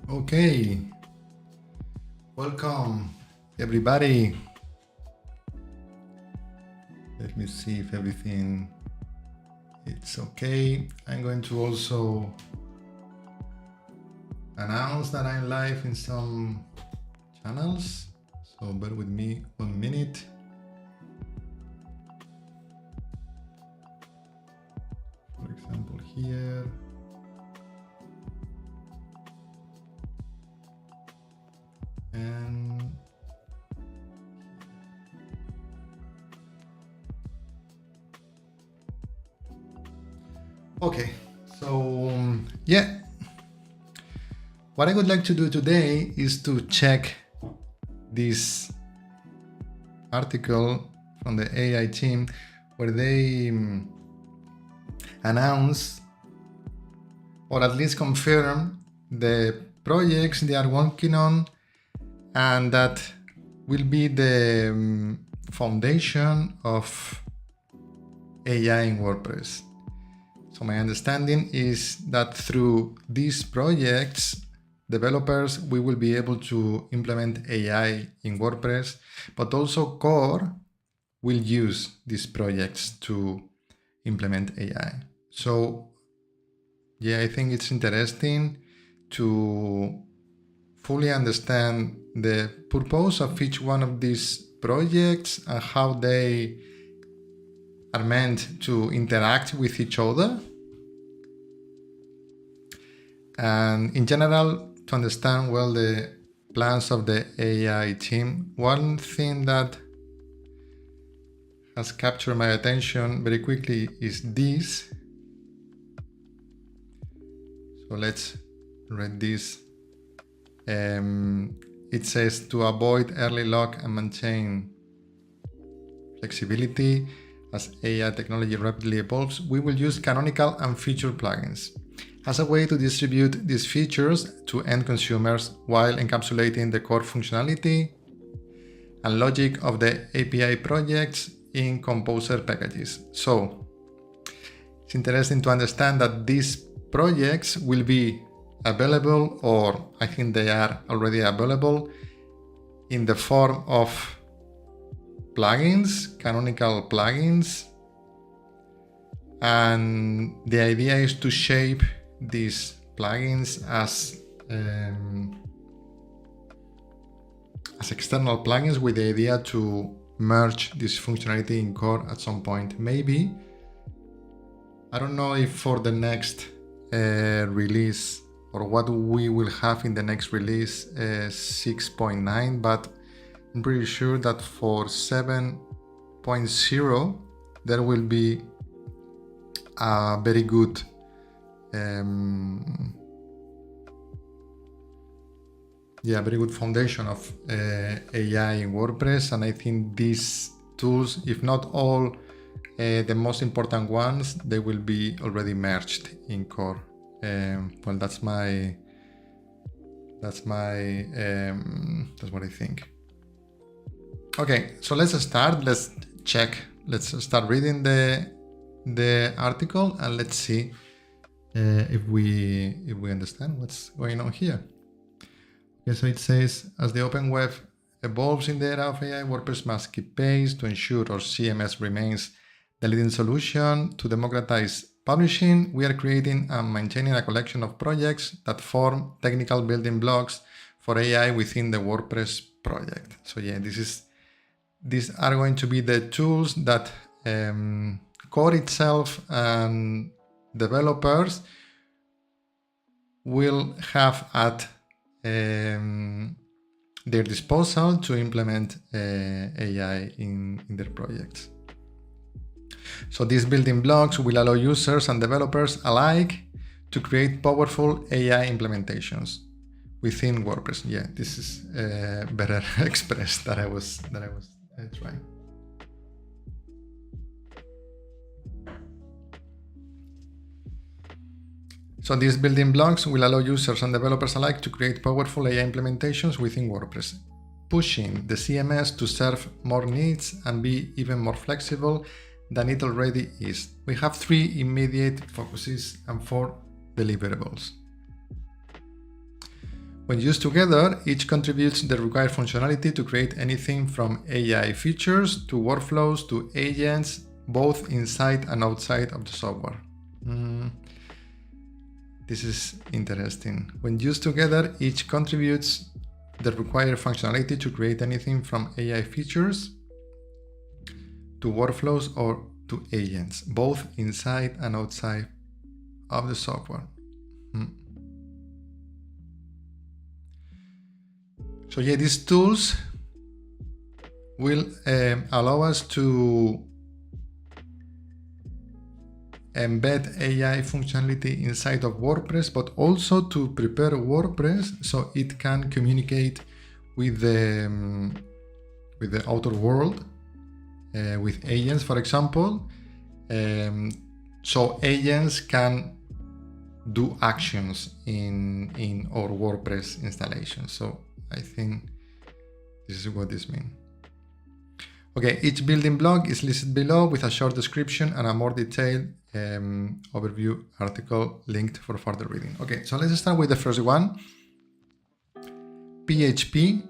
Okay, welcome everybody. Let me see if everything is okay. I'm going to also announce that I'm live in some channels, so bear with me 1 minute. For example, here. And okay, so yeah, what I would like to do today is to check this article from the AI team where they announce or at least confirm the projects they are working on and that will be the foundation of AI in WordPress. So my understanding is that through these projects, developers, we will be able to implement AI in WordPress, but also Core will use these projects to implement AI. So yeah, I think it's interesting to fully understand the purpose of each one of these projects and how they are meant to interact with each other. And in general, to understand well the plans of the AI team, one thing that has captured my attention very quickly is this. So let's read this. It says to avoid early lock and maintain flexibility as AI technology rapidly evolves, we will use canonical and feature plugins as a way to distribute these features to end consumers while encapsulating the core functionality and logic of the API projects in Composer packages. So it's interesting to understand that these projects will be available, or I think they are already available, in the form of plugins, canonical plugins. And the idea is to shape these plugins as external plugins, with the idea to merge this functionality in core at some point. Maybe, I don't know if for the next release or what we will have in the next release 6.9, but I'm pretty sure that for 7.0 there will be a very good very good foundation of AI in WordPress. And I think these tools, if not all the most important ones, they will be already merged in core. Well, that's what I think. Okay, so let's start. Let's check. Let's start reading the article, and let's see if we understand what's going on here. Okay, so it says, as the open web evolves in the era of AI, WordPress must keep pace to ensure our CMS remains the leading solution. To democratize publishing, we are creating and maintaining a collection of projects that form technical building blocks for AI within the WordPress project. So yeah, these are going to be the tools that core itself and developers will have at their disposal to implement AI in their projects. So these building blocks will allow users and developers alike to create powerful AI implementations within WordPress. Yeah, this is better expressed than I was trying. So these building blocks will allow users and developers alike to create powerful AI implementations within WordPress, pushing the CMS to serve more needs and be even more flexible than it already is. We have 3 immediate focuses and 4 deliverables. When used together, each contributes the required functionality to create anything from AI features to workflows to agents, both inside and outside of the software. This is interesting. When used together, each contributes the required functionality to create anything from AI features to workflows or to agents, both inside and outside of the software. So yeah, these tools will allow us to embed AI functionality inside of WordPress, but also to prepare WordPress so it can communicate with the outer world, with agents, for example. So agents can do actions in our WordPress installation. So I think this is what this means. Okay, each building block is listed below with a short description and a more detailed overview article linked for further reading. Okay, so let's start with the first one. PHP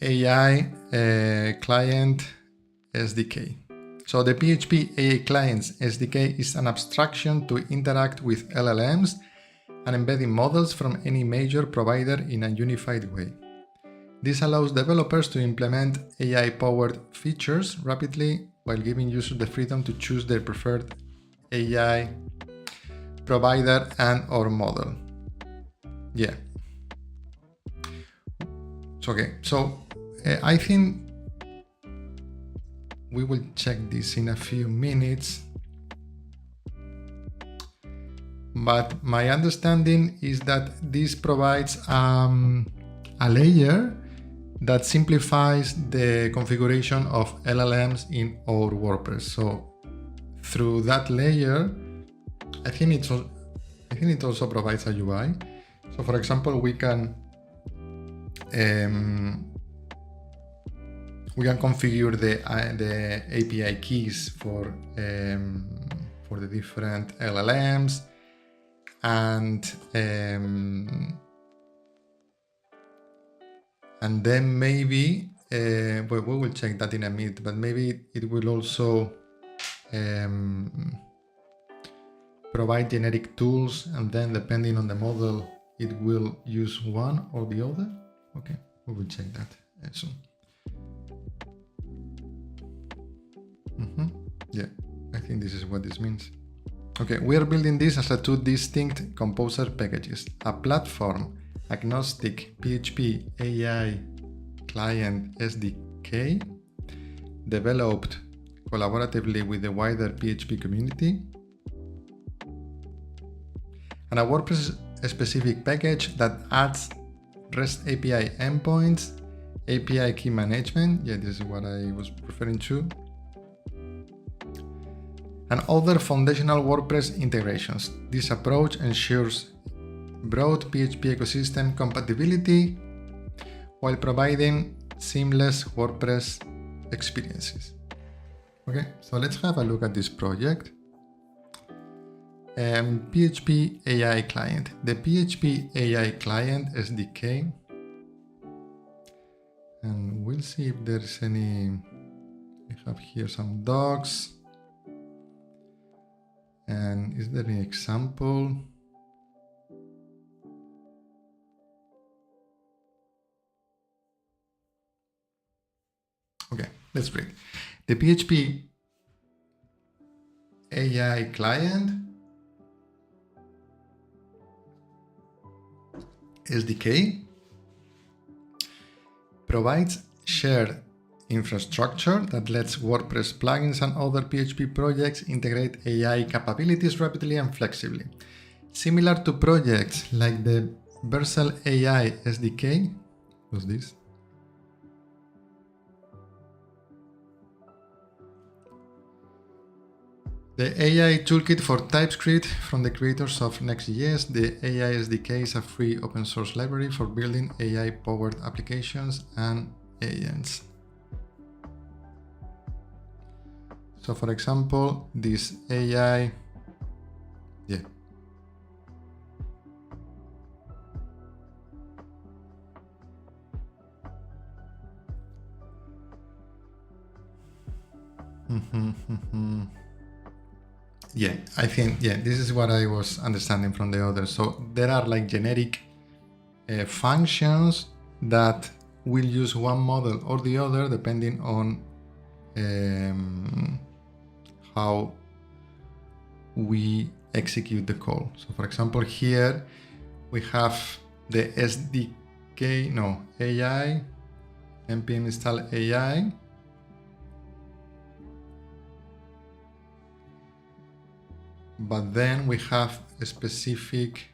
AI Client SDK. So the PHP AI Client SDK is an abstraction to interact with LLMs and embedding models from any major provider in a unified way. This allows developers to implement AI-powered features rapidly while giving users the freedom to choose their preferred AI provider and/or model. Yeah. Okay, so I think we will check this in a few minutes. But my understanding is that this provides a layer that simplifies the configuration of LLMs in our WordPress. So through that layer, I think it also provides a UI. So for example, we can configure the API keys for the different LLMs, and then maybe we will check that in a minute, but maybe it will also provide generic tools, and then depending on the model, it will use one or the other. Okay, we will check that soon. Yeah, I think this is what this means. Okay, we are building this as two distinct composer packages: a platform-agnostic PHP AI Client SDK, developed collaboratively with the wider PHP community, and a WordPress-specific package that adds REST API endpoints, API key management, yeah, this is what I was referring to, and other foundational WordPress integrations. This approach ensures broad PHP ecosystem compatibility while providing seamless WordPress experiences. Okay, so let's have a look at this project. PHP AI Client. The PHP AI Client SDK. And we'll see if there's any. I have here some docs. And is there any example? Okay, let's read. The PHP AI Client SDK provides shared infrastructure that lets WordPress plugins and other PHP projects integrate AI capabilities rapidly and flexibly. Similar to projects like the Vercel AI SDK, what's this? The AI toolkit for TypeScript from the creators of Next.js. The AI SDK is a free open source library for building AI-powered applications and agents. So for example, this AI, yeah. Yeah, I think, yeah, this is what I was understanding from the others. So there are like generic functions that will use one model or the other depending on how we execute the call. So for example, here we have the SDK, no, AI, npm install AI. But then we have a specific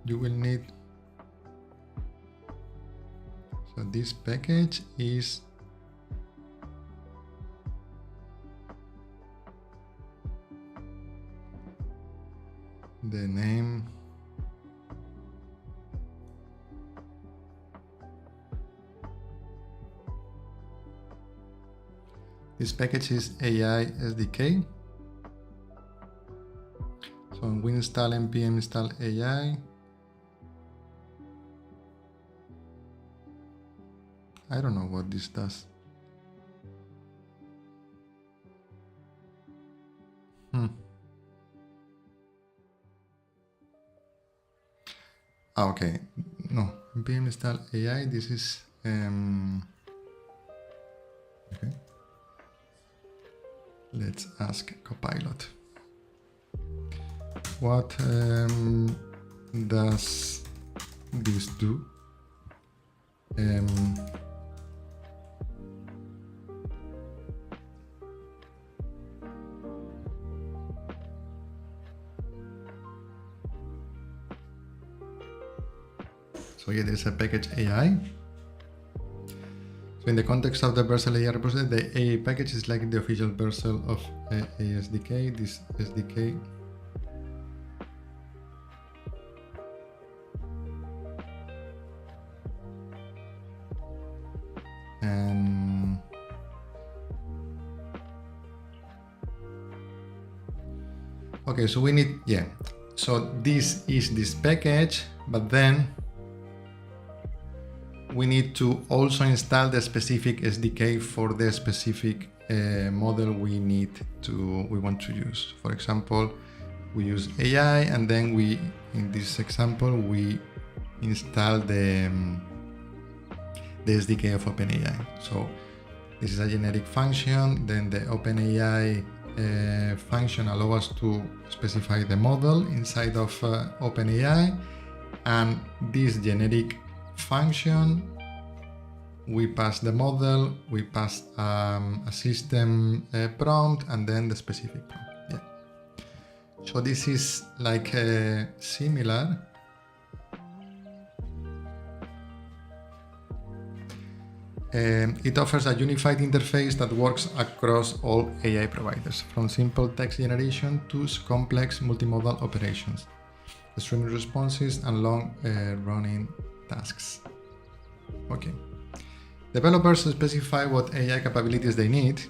you will need, so this package is the name, this package is AI SDK. So when we install npm install AI, I don't know what this does. Okay, no, npm install AI, this is okay. Let's ask Copilot. What does this do? So here there's a package AI. So in the context of the Vercel AI repository, the AI package is like the official Vercel of AI SDK. This SDK and okay, so we need, yeah, so this is this package, but then we need to also install the specific SDK for the specific model we want to use. For example, we use AI, and then in this example, we install the SDK of OpenAI. So this is a generic function. Then the OpenAI function allows us to specify the model inside of OpenAI, and this generic function, we pass the model, we pass a system prompt, and then the specific prompt. Yeah. So this is like similar. It offers a unified interface that works across all AI providers, from simple text generation to complex multimodal operations, streaming responses, and long-running tasks. Okay. Developers specify what AI capabilities they need,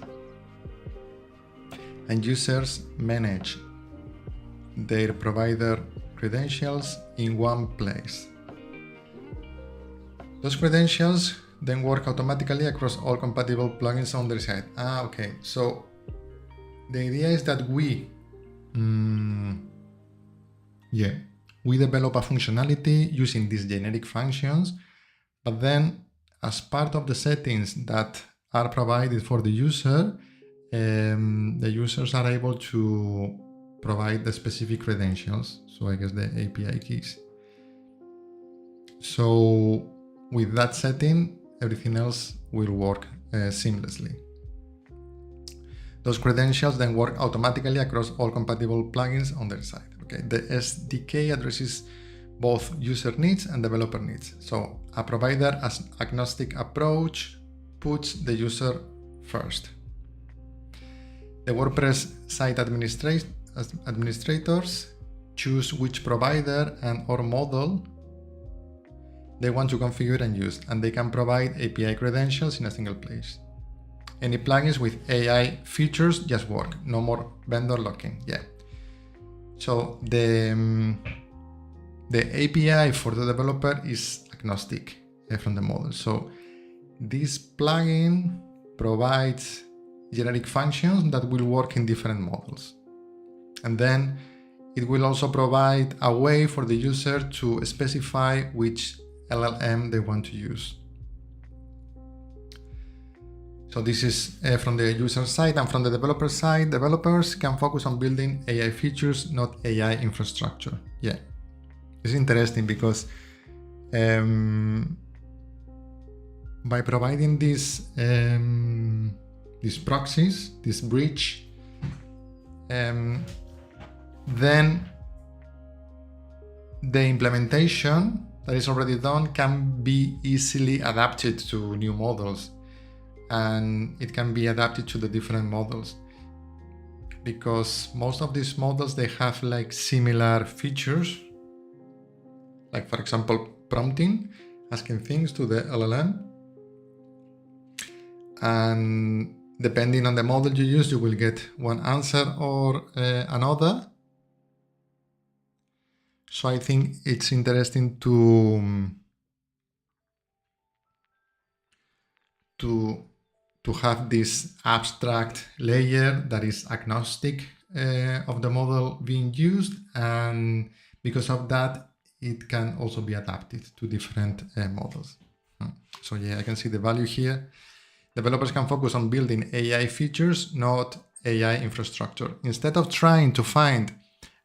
and users manage their provider credentials in one place. Those credentials then work automatically across all compatible plugins on their side. Okay. So the idea is that we develop a functionality using these generic functions, but then as part of the settings that are provided for the user, the users are able to provide the specific credentials. So I guess the API keys. So with that setting, everything else will work seamlessly. Those credentials then work automatically across all compatible plugins on their side. Okay, the SDK addresses both user needs and developer needs. So a provider agnostic approach puts the user first. The WordPress site administrators choose which provider and/or model they want to configure and use, and they can provide API credentials in a single place. Any plugins with AI features just work, no more vendor locking. Yeah. So the API for the developer is agnostic from the model. So this plugin provides generic functions that will work in different models. And then it will also provide a way for the user to specify which LLM they want to use. So this is from the user side, and from the developer side, developers can focus on building AI features, not AI infrastructure. Yeah, it's interesting because by providing these proxies, this bridge, then the implementation that is already done can be easily adapted to new models, and it can be adapted to the different models, because most of these models, they have like similar features, like for example prompting, asking things to the LLM, and depending on the model you use, you will get one answer or another. So I think it's interesting to have this abstract layer that is agnostic of the model being used, and because of that, it can also be adapted to different models. So yeah, I can see the value here. Developers can focus on building AI features, not AI infrastructure. Instead of trying to find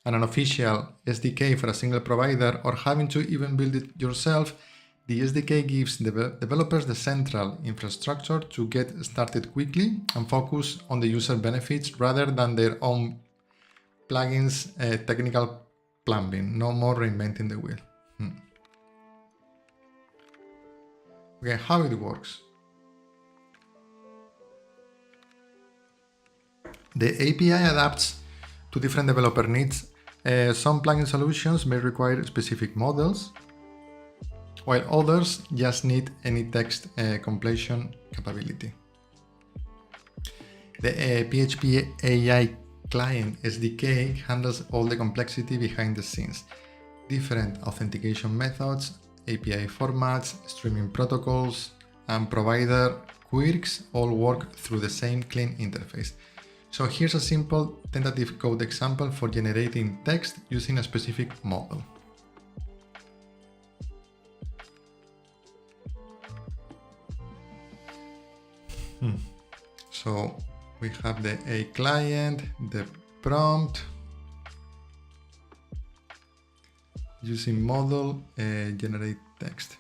an unofficial SDK for a single provider or having to even build it yourself, the SDK gives developers the central infrastructure to get started quickly and focus on the user benefits rather than their own plugins, technical plumbing. No more reinventing the wheel. Okay, how it works. The API adapts to different developer needs. Some plugin solutions may require specific models, while others just need any text completion capability. The PHP AI Client SDK handles all the complexity behind the scenes. Different authentication methods, API formats, streaming protocols, and provider quirks all work through the same clean interface. So here's a simple tentative code example for generating text using a specific model. So we have the A client, the prompt, using model generate text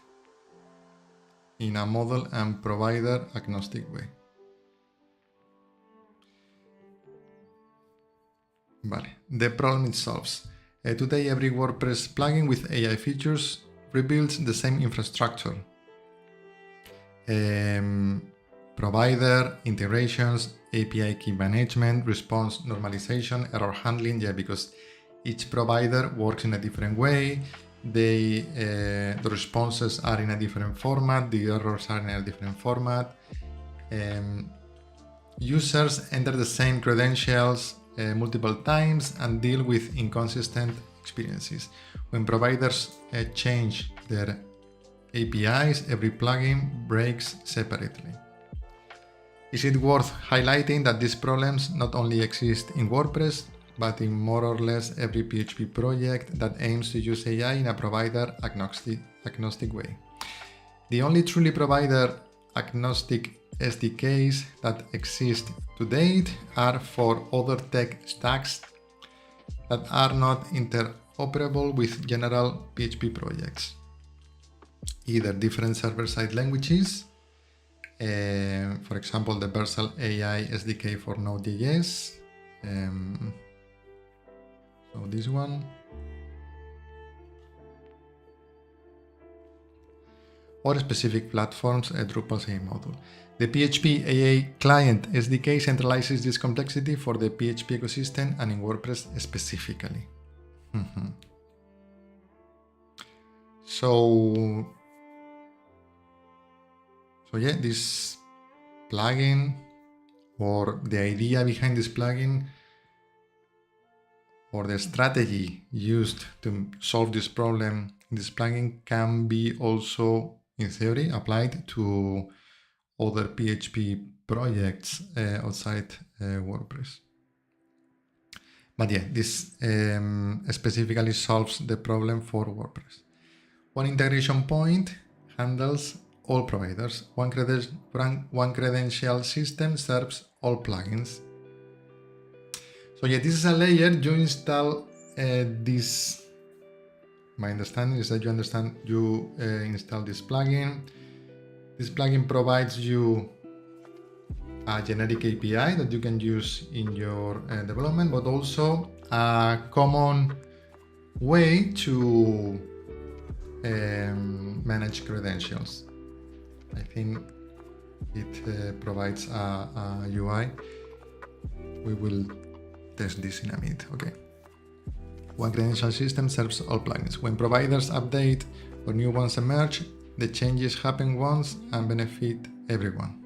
in a model and provider agnostic way. Vale, the problem it solves. Today every WordPress plugin with AI features rebuilds the same infrastructure. Provider, integrations, API key management, response normalization, error handling, because each provider works in a different way. The responses are in a different format, the errors are in a different format. Users enter the same credentials multiple times and deal with inconsistent experiences. When providers change their APIs, every plugin breaks separately. Is it worth highlighting that these problems not only exist in WordPress, but in more or less every PHP project that aims to use AI in a provider agnostic way? The only truly provider agnostic SDKs that exist to date are for other tech stacks that are not interoperable with general PHP projects. Either different server-side languages, for example, the Vercel AI SDK for Node.js, so this one, or specific platforms, Drupal's AI module. The PHP AI Client SDK centralizes this complexity for the PHP ecosystem and in WordPress specifically. So yeah, this plugin, or the idea behind this plugin, or the strategy used to solve this problem in this plugin, can be also, in theory, applied to other PHP projects outside WordPress. But yeah, this specifically solves the problem for WordPress. One integration point handles all providers. One credential system serves all plugins. So yeah, this is a layer. You install this. My understanding is that you install this plugin. This plugin provides you a generic API that you can use in your development, but also a common way to manage credentials. I think it provides a UI. We will test this in a minute. Okay. One credential system serves all plugins. When providers update or new ones emerge, the changes happen once and benefit everyone.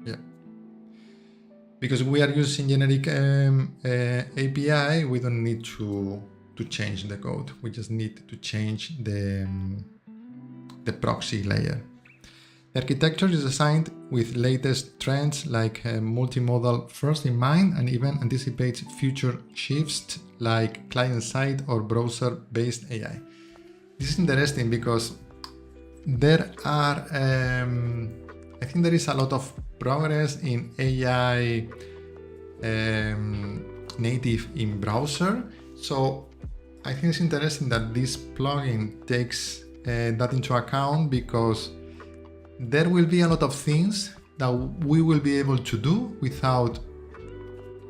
Yeah. Because we are using generic API, we don't need to change the code. We just need to change the proxy layer. The architecture is designed with latest trends like multimodal first in mind, and even anticipates future shifts like client-side or browser-based AI. This is interesting because there are, I think there is a lot of progress in AI native in browser. So I think it's interesting that this plugin takes that into account, because there will be a lot of things that we will be able to do without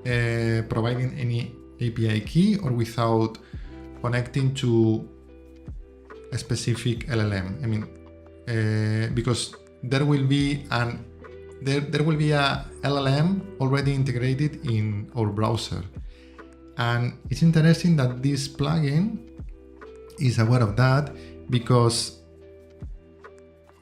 providing any API key or without connecting to a specific LLM. I mean, because there will be a LLM already integrated in our browser. And it's interesting that this plugin is aware of that, because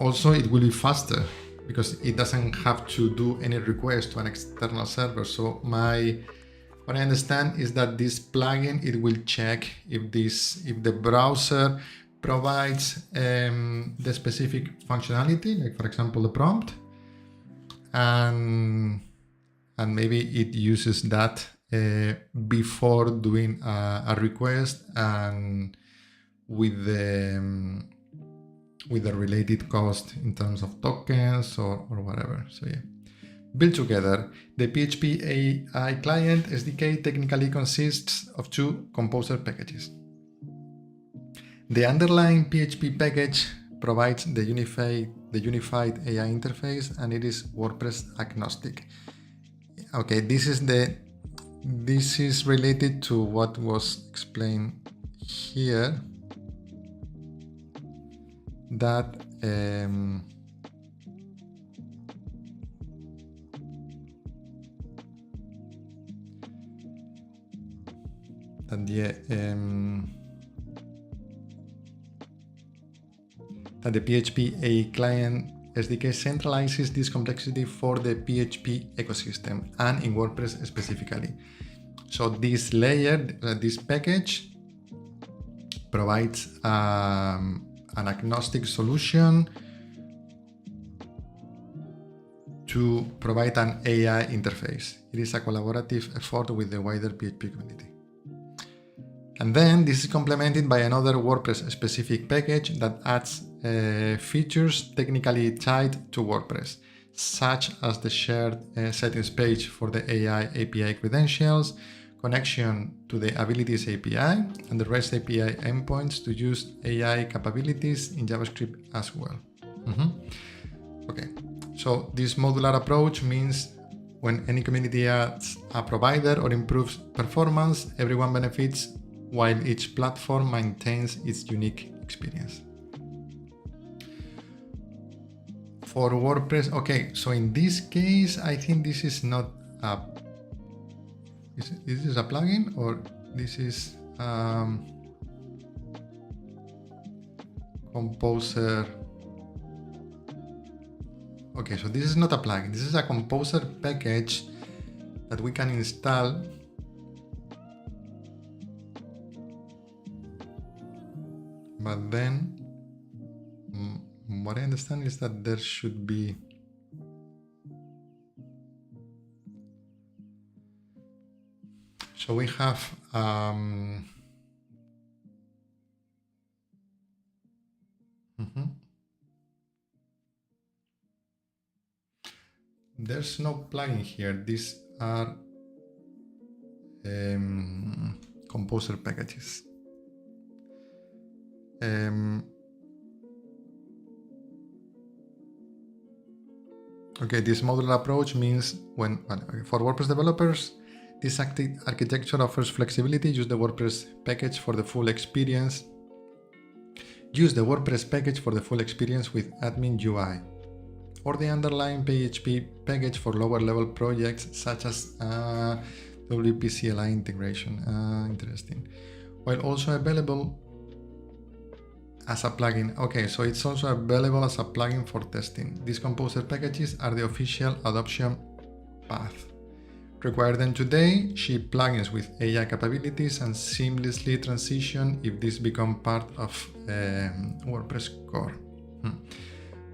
also it will be faster, because it doesn't have to do any request to an external server. So what I understand is that this plugin, it will check if the browser provides the specific functionality, like for example the prompt, and maybe it uses that before doing a request, and with the related cost in terms of tokens or whatever. So yeah. Built together, the PHP AI Client SDK technically consists of two Composer packages. The underlying PHP package provides the unified AI interface, and it is WordPress agnostic. Okay, this is related to what was explained here, that that the PHP AI Client SDK centralizes this complexity for the PHP ecosystem and in WordPress specifically. So this layer, this package, provides an agnostic solution to provide an AI interface. It is a collaborative effort with the wider PHP community. And then this is complemented by another WordPress specific package that adds features technically tied to WordPress, such as the shared settings page for the AI API credentials, connection to the Abilities API, and the REST API endpoints to use AI capabilities in JavaScript as well. Okay, so this modular approach means when any community adds a provider or improves performance, everyone benefits, while each platform maintains its unique experience. For WordPress, okay, so in this case, I think this is not a... This is a plugin, or this is Composer. Okay, so this is not a plugin. This is a Composer package that we can install. But then, what I understand is that there should be so we have there's no plugin here. These are Composer packages. Okay, this modular approach means for WordPress developers, this architecture offers flexibility. Use the WordPress package for the full experience. Use the WordPress package for the full experience with admin UI, or the underlying PHP package for lower level projects such as WP CLI integration. Interesting. While also available as a plugin. Okay, so it's also available as a plugin for testing. These Composer packages are the official adoption path. Require them today, ship plugins with AI capabilities, and seamlessly transition if these become part of WordPress core.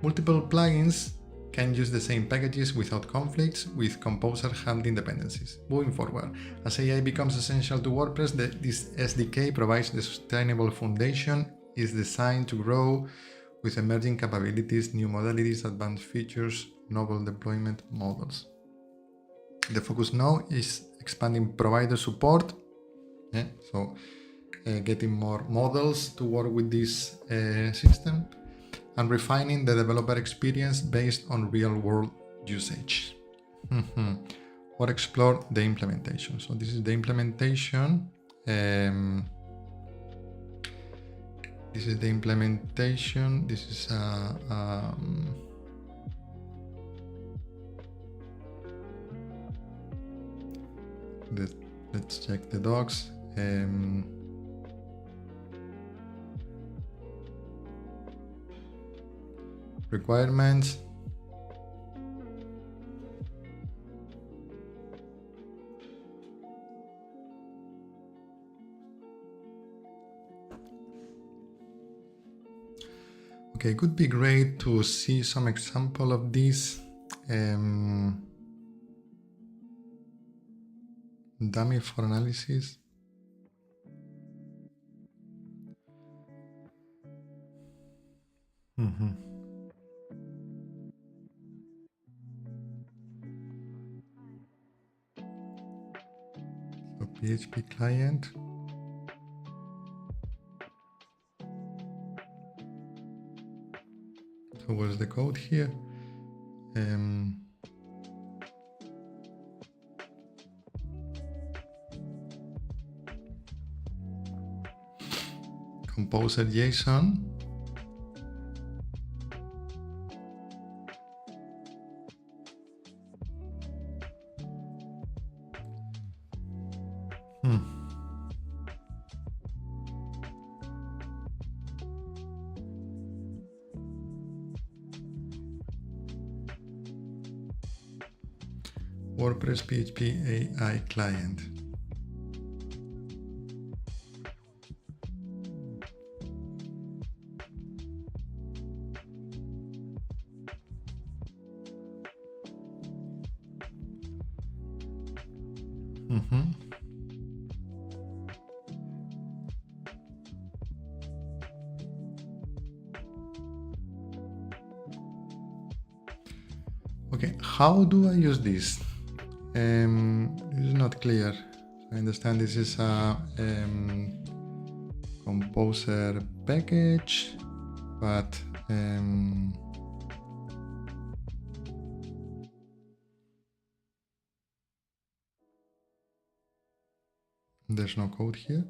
Multiple plugins can use the same packages without conflicts, with Composer handling dependencies. Moving forward, as AI becomes essential to WordPress, this SDK provides the sustainable foundation. Is designed to grow with emerging capabilities, new modalities, advanced features, novel deployment models. The focus now is expanding provider support, getting more models to work with this system, and refining the developer experience based on real-world usage. Or explore the implementation. So this is the implementation. This is the implementation. This is let's check the docs. Requirements. Okay, it could be great to see some example of this. Dummy for analysis. So PHP client. So where's the code here? Composer JSON. WordPress PHP AI Client. Okay, how do I use this? This is not clear. I understand this is a composer package, but there's no code here.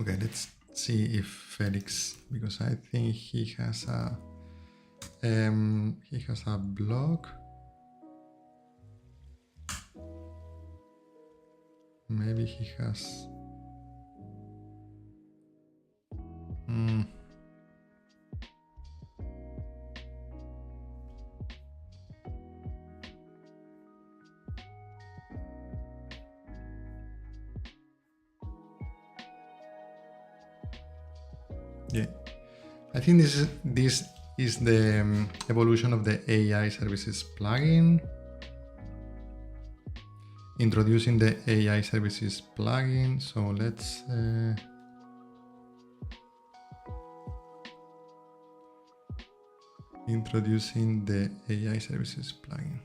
Okay, let's see if Felix, because I think he has a blog. Maybe he has. Yeah, I think this is the evolution of the AI services plugin. Introducing the AI services plugin. So let's introducing the AI services plugin.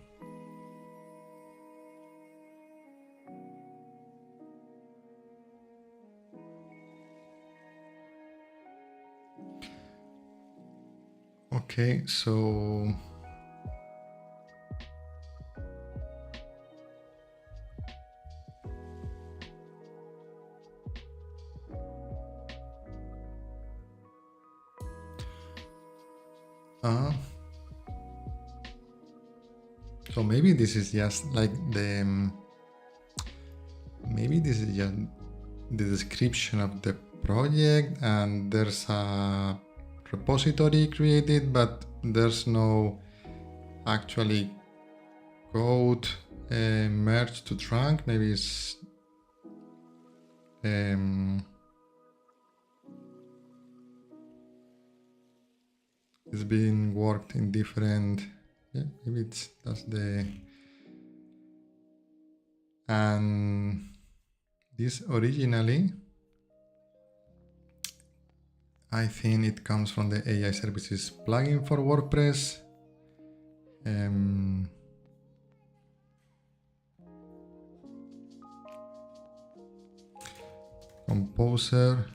Okay, so so maybe this is just like the maybe this is just the description of the project, and there's a repository created, but there's no actually code merged to trunk. Maybe it's it's being worked in different. Yeah, maybe that's the. And this originally, I think it comes from the AI services plugin for WordPress. Composer.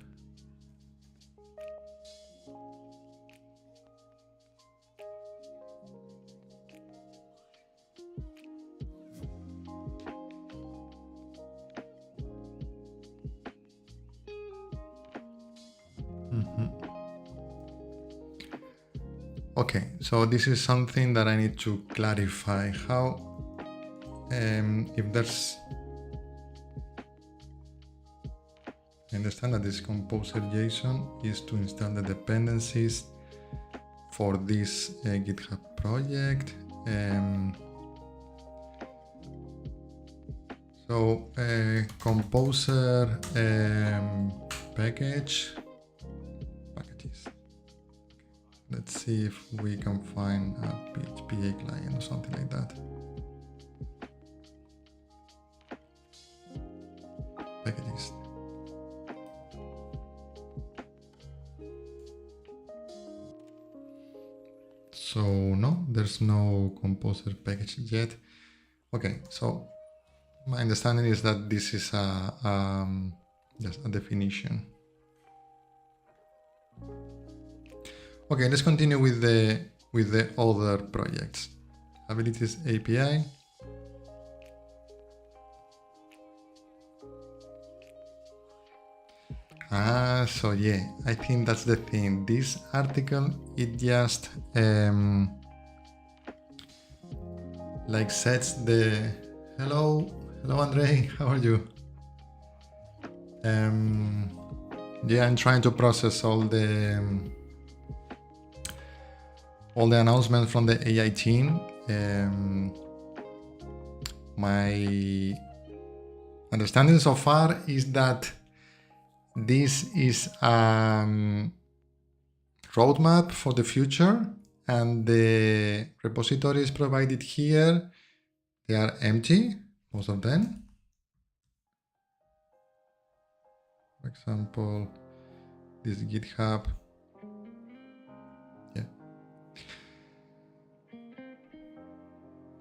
Okay, so this is something that I need to clarify. How, if there's, I understand that this composer JSON is to install the dependencies for this GitHub project. So composer packages. Let's see if we can find a PHP AI client or something like that. Packages. So no, there's no composer package yet. Okay, so my understanding is that this is just a definition. Okay, let's continue with the other projects. Abilities API. So yeah, I think that's the thing. This article, it just like sets the hello Andre, how are you? Yeah, I'm trying to process all the announcements from the AI team. My understanding so far is that this is a roadmap for the future, and the repositories provided here, they are empty, most of them. For example, this GitHub. Yeah.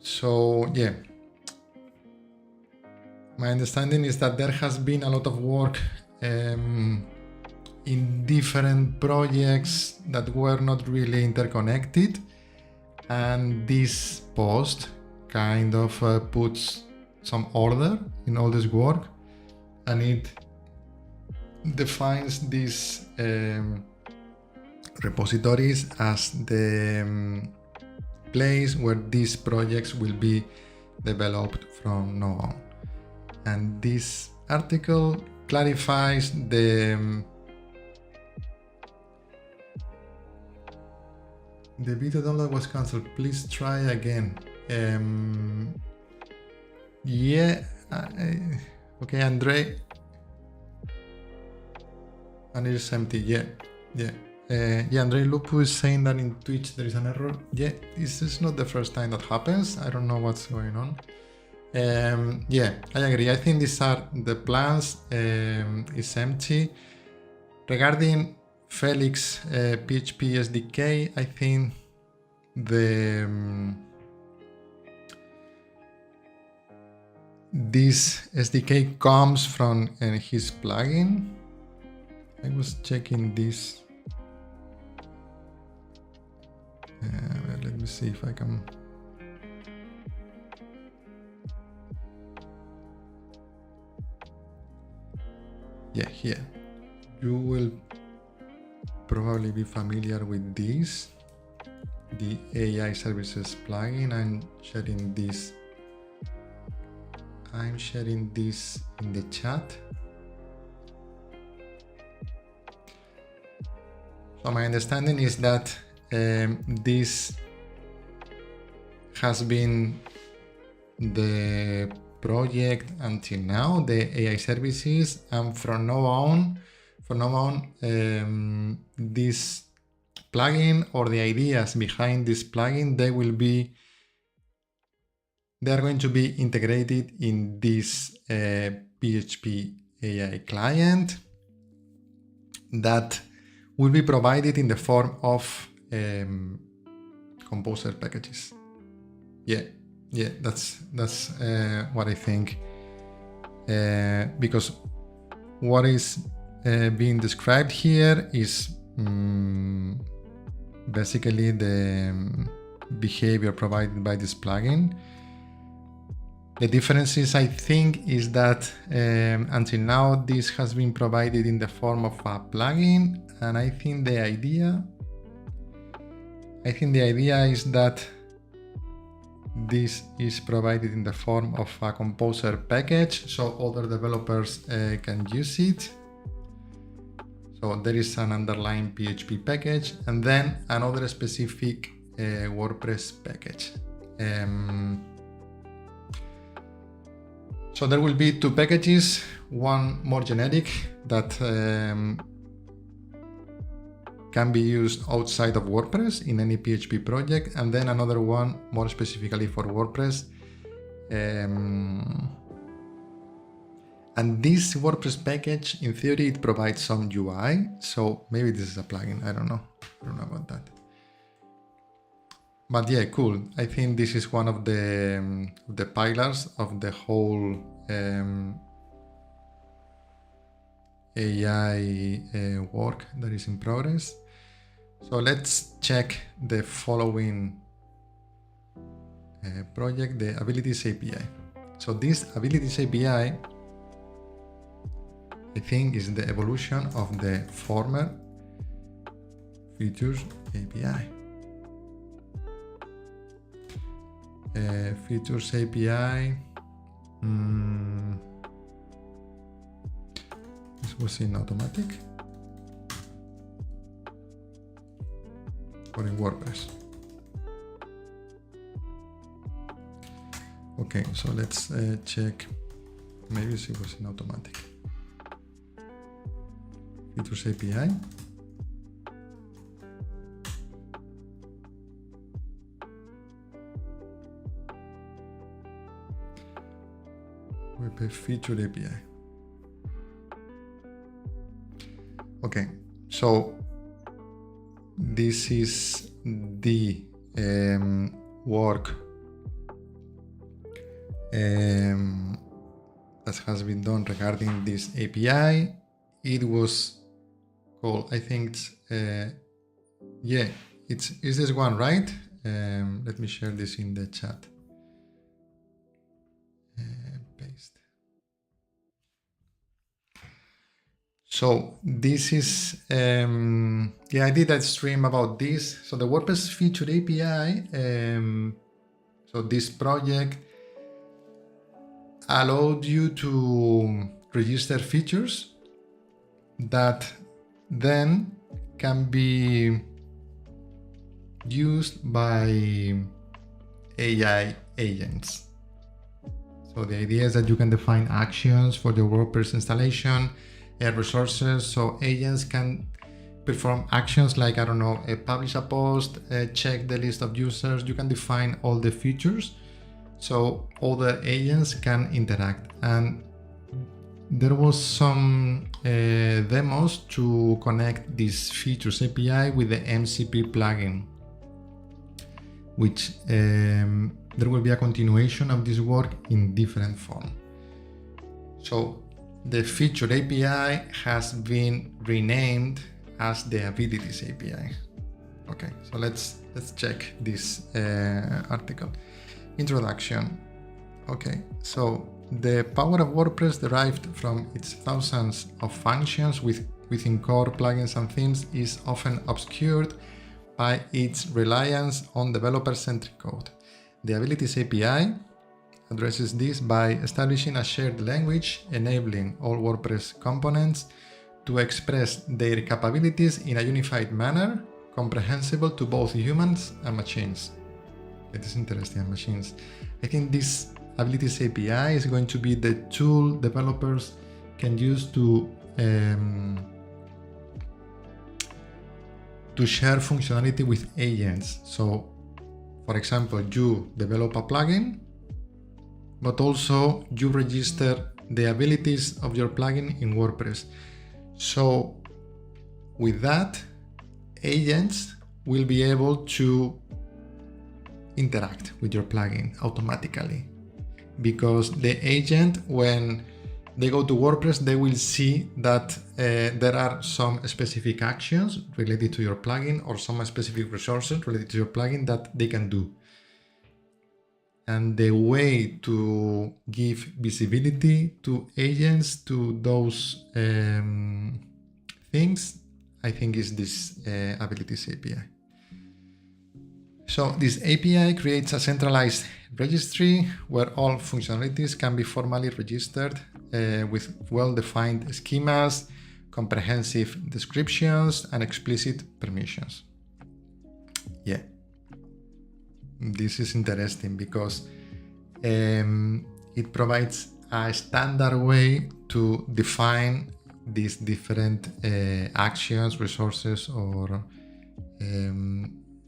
So yeah, my understanding is that there has been a lot of work in different projects that were not really interconnected, and this post kind of puts some order in all this work, and it defines these repositories as the place where these projects will be developed from now on. And this article clarifies the video download was cancelled. Please try again. Yeah. Okay, Andre. And it's empty. Yeah. Yeah, Andre Lupu is saying that in Twitch there is an error. Yeah, this is not the first time that happens. I don't know what's going on. Yeah, I agree. I think these are the plans. It's empty. Regarding Felix PHP SDK, I think this SDK comes from his plugin. I was checking this. Let me see if I can. Yeah, here. You will probably be familiar with this, the AI services plugin. I'm sharing this in the chat. So my understanding is that this has been the project until now, the AI services, and from now on, this plugin or the ideas behind this plugin, they are going to be integrated in this PHP AI client that will be provided in the form of composer packages. Yeah, that's what I think. Because what is being described here is basically the behavior provided by this plugin. The differences, I think, is that until now this has been provided in the form of a plugin, and I think the idea is that this is provided in the form of a composer package, so other developers can use it. So there is an underlying PHP package and then another specific WordPress package. So there will be two packages, one more generic that can be used outside of WordPress in any PHP project, and then another one more specifically for WordPress. And this WordPress package, in theory, it provides some UI. So maybe this is a plugin. I don't know about that. But yeah, cool. I think this is one of the pillars of the whole AI work that is in progress. So let's check the following project, the Abilities API. So this Abilities API, I think, is the evolution of the former Features API. Features API. This was in automatic or in WordPress. Okay, so let's check. Maybe it was in automatic. Features API. Web Feature API. Okay, so this is the work that has been done regarding this API. It was called, I think, yeah, is this one, right? Let me share this in the chat. Paste. So this is, yeah, I did a stream about this. So the WordPress Feature API, so this project allowed you to register features that then can be used by AI agents. So the idea is that you can define actions for the WordPress installation, resources, so agents can perform actions like, I don't know, publish a post, check the list of users. You can define all the features so other agents can interact. And there was some demos to connect this Features API with the MCP plugin, which there will be a continuation of this work in different form. So the Feature API has been renamed as the Abilities API. Okay, so let's check this article. Introduction. Okay, so the power of WordPress derived from its thousands of functions within core plugins and themes is often obscured by its reliance on developer-centric code. The Abilities API addresses this by establishing a shared language, enabling all WordPress components to express their capabilities in a unified manner, comprehensible to both humans and machines. It is interesting, machines. I think this Abilities API is going to be the tool developers can use to share functionality with agents. So, for example, you develop a plugin, but also you register the abilities of your plugin in WordPress. So with that, agents will be able to interact with your plugin automatically, because the agent, when they go to WordPress, they will see that there are some specific actions related to your plugin or some specific resources related to your plugin that they can do. And the way to give visibility to agents to those things, I think, is this abilities API. So this API creates a centralized registry where all functionalities can be formally registered with well-defined schemas, comprehensive descriptions, and explicit permissions. Yeah. This is interesting because it provides a standard way to define these different actions, resources, or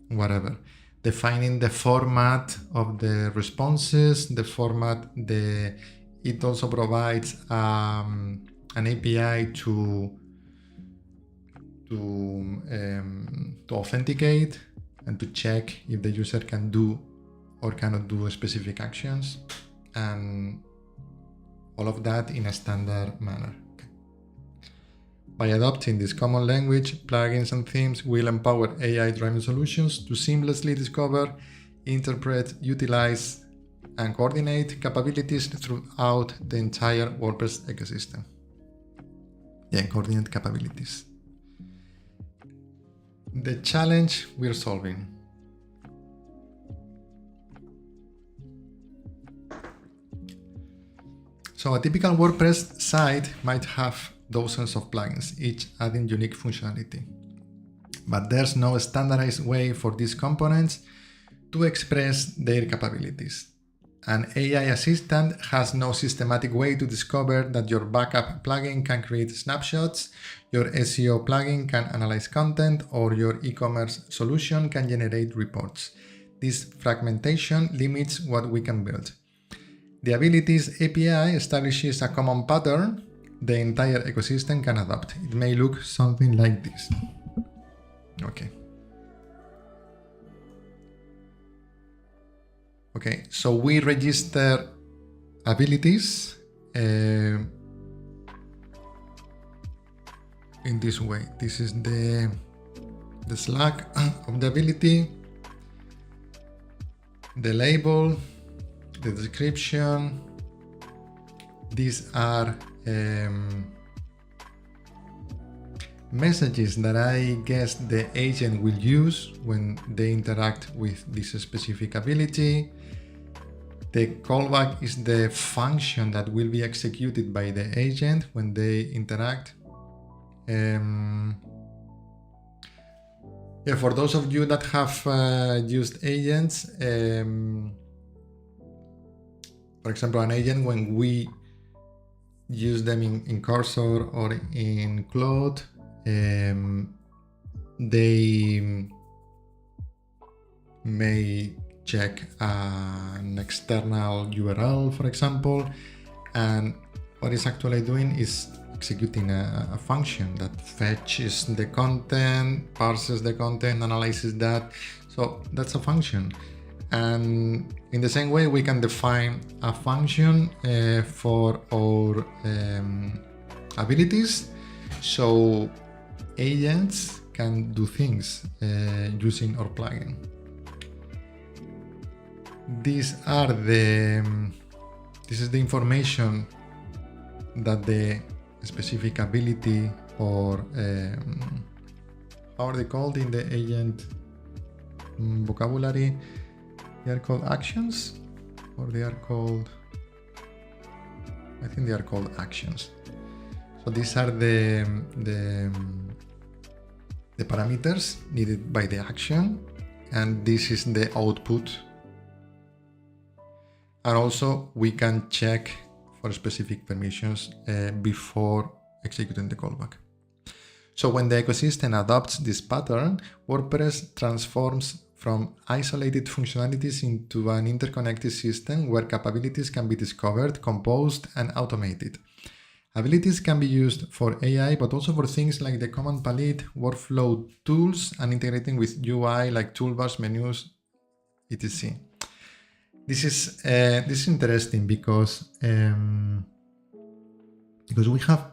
whatever. Defining the format of the responses, the format, it also provides an API to authenticate and to check if the user can do or cannot do specific actions, and all of that in a standard manner. By adopting this common language, plugins and themes will empower AI-driven solutions to seamlessly discover, interpret, utilize, and coordinate capabilities throughout the entire WordPress ecosystem. Yeah, coordinate capabilities. The challenge we're solving. So a typical WordPress site might have dozens of plugins, each adding unique functionality. But there's no standardized way for these components to express their capabilities. An AI assistant has no systematic way to discover that your backup plugin can create snapshots, your SEO plugin can analyze content, or your e-commerce solution can generate reports. This fragmentation limits what we can build. The Abilities API establishes a common pattern the entire ecosystem can adopt. It may look something like this. Okay, so we register abilities in this way. This is the slug of the ability, the label, the description. These are messages that I guess the agent will use when they interact with this specific ability. The callback is the function that will be executed by the agent when they interact. Yeah, for those of you that have used agents, for example, an agent, when we use them in Cursor or in Claude, they may check an external URL, for example, and what it's actually doing is executing a function that fetches the content, parses the content, analyzes that. So that's a function. And in the same way, we can define a function for our abilities, so agents can do things using our plugin. This is the information that the specific ability, or how are they called in the agent vocabulary? They are called actions, or they are called, I think they are called actions. So these are the parameters needed by the action, and this is the output. And also we can check for specific permissions before executing the callback. So when the ecosystem adopts this pattern, WordPress transforms from isolated functionalities into an interconnected system where capabilities can be discovered, composed, and automated. Abilities can be used for AI, but also for things like the command palette, workflow tools, and integrating with UI like toolbars, menus, etc. This is interesting because we have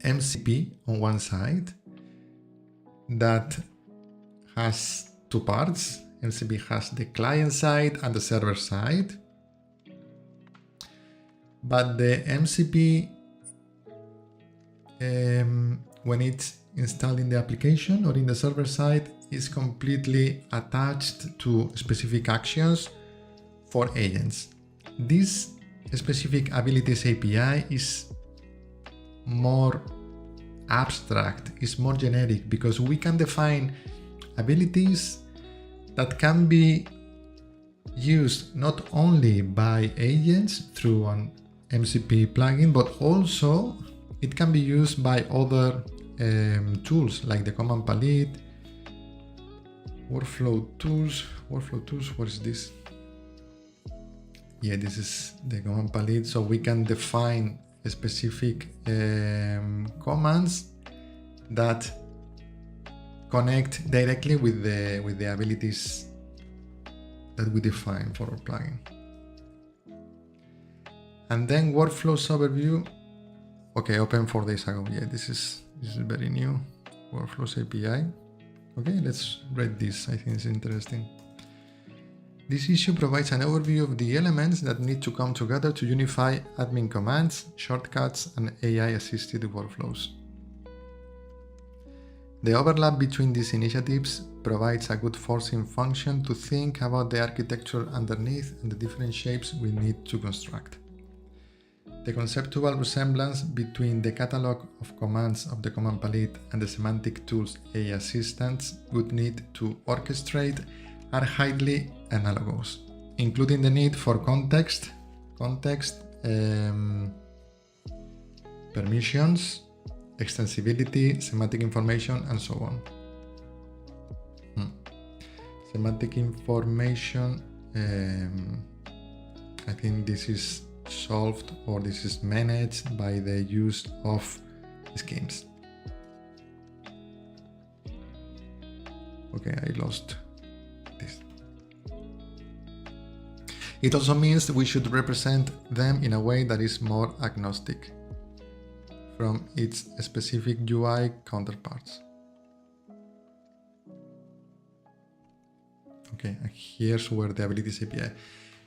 MCP on one side that has two parts. MCP has the client side and the server side. but the MCP, when it's installed in the application or in the server side, is completely attached to specific actions for agents. This specific abilities API is more abstract, is more generic, because we can define abilities that can be used not only by agents through an MCP plugin, but also it can be used by other tools like the command palette, workflow tools, what is this? Yeah, this is the command palette, so we can define specific commands that connect directly with the abilities that we define for our plugin. And then workflows overview. Okay, open 4 days ago. Yeah, this is very new. Workflows API. Okay, let's read this. I think it's interesting. This issue provides an overview of the elements that need to come together to unify admin commands, shortcuts, and AI-assisted workflows. The overlap between these initiatives provides a good forcing function to think about the architecture underneath and the different shapes we need to construct. The conceptual resemblance between the catalog of commands of the command palette and the semantic tools AI assistants would need to orchestrate are highly analogous, including the need for context, permissions, extensibility, semantic information, and so on. Semantic information, I think this is solved, or this is managed by the use of schemes. Okay, I lost this. It also means we should represent them in a way that is more agnostic from its specific UI counterparts. Okay, here's where the abilities API.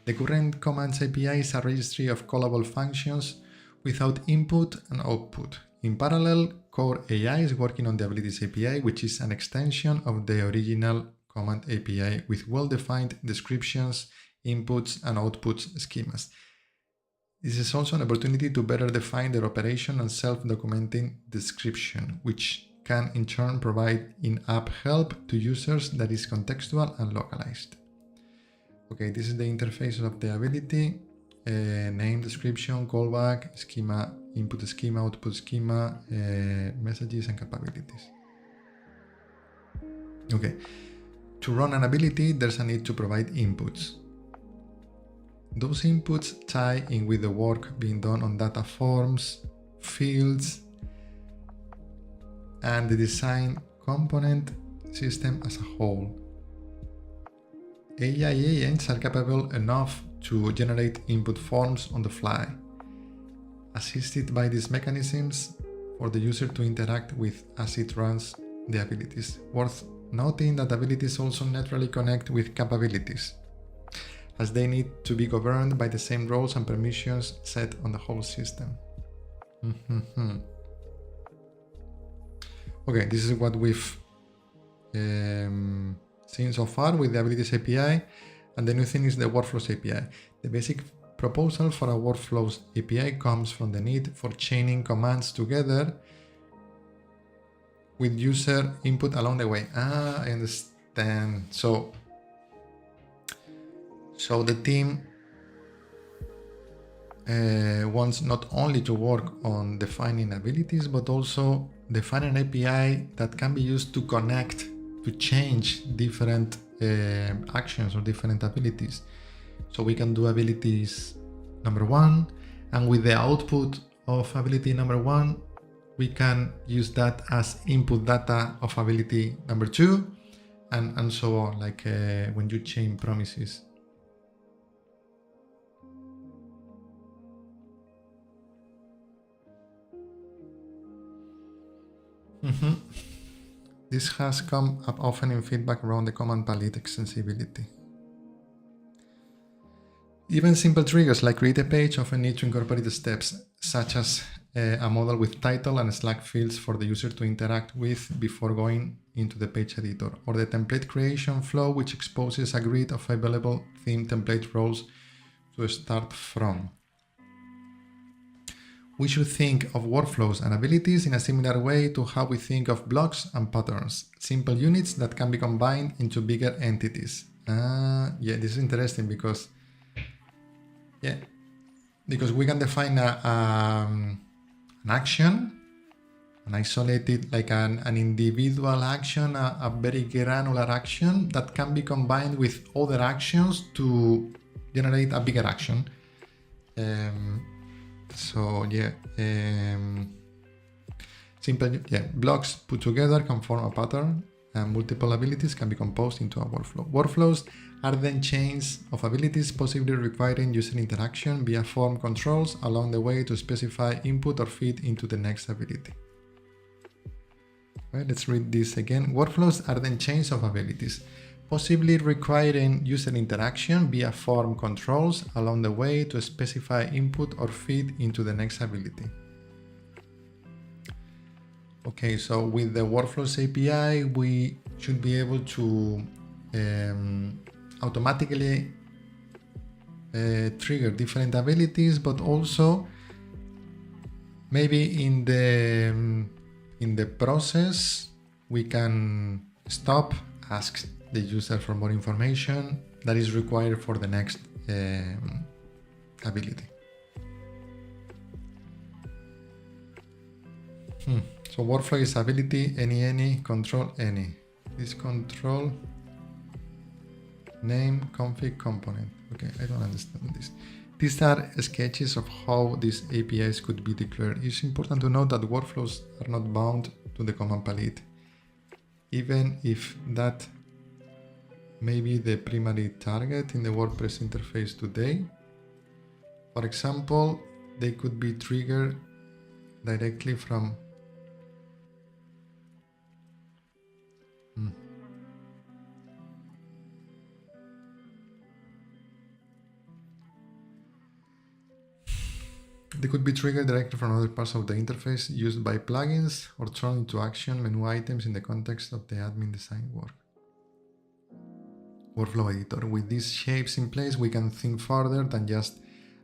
The current commands API is a registry of callable functions without input and output. In parallel, Core AI is working on the abilities API, which is an extension of the original command API with well-defined descriptions, inputs, and outputs schemas. This is also an opportunity to better define their operation and self-documenting description, which can in turn provide in-app help to users that is contextual and localized. Okay, this is the interface of the ability, name, description, callback, schema, input schema, output schema, messages, and capabilities. Okay, to run an ability, there's a need to provide inputs. Those inputs tie in with the work being done on data forms, fields, and the design component system as a whole. AI agents are capable enough to generate input forms on the fly, assisted by these mechanisms for the user to interact with as it runs the abilities. Worth noting that abilities also naturally connect with capabilities, as they need to be governed by the same roles and permissions set on the whole system. Okay, this is what we've seen so far with the abilities API, and the new thing is the workflows API. The basic proposal for a workflows API comes from the need for chaining commands together with user input along the way. I understand. So the team wants not only to work on defining abilities, but also define an API that can be used to connect, to change different actions or different abilities. So we can do abilities number 1, and with the output of ability number 1, we can use that as input data of ability number 2, and so on, like when you chain promises. This has come up often in feedback around the command palette extensibility. Even simple triggers like create a page often need to incorporate the steps, such as a model with title and Slack fields for the user to interact with before going into the page editor, or the template creation flow, which exposes a grid of available theme template roles to start from. We should think of workflows and abilities in a similar way to how we think of blocks and patterns, simple units that can be combined into bigger entities. Yeah, this is interesting because we can define an action, an isolated, like an individual action, a very granular action that can be combined with other actions to generate a bigger action. Blocks put together can form a pattern, and multiple abilities can be composed into a workflow. Workflows are then chains of abilities, possibly requiring user interaction via form controls along the way to specify input or feed into the next ability. Right, let's read this again. Workflows are then chains of abilities, possibly requiring user interaction via form controls along the way to specify input or feed into the next ability. Okay, so with the Workflows API, we should be able to automatically trigger different abilities, but also maybe in the process we can stop, ask the user for more information that is required for the next ability. So workflow is ability, any, control, any. This control, name, config, component. Okay, I don't understand this. These are sketches of how these APIs could be declared. It's important to note that workflows are not bound to the command palette, even if that may be the primary target in the WordPress interface today. For example, they could be triggered directly from They could be triggered directly from other parts of the interface used by plugins or turned into action menu items in the context of the admin design work. Workflow editor. With these shapes in place, we can think further than just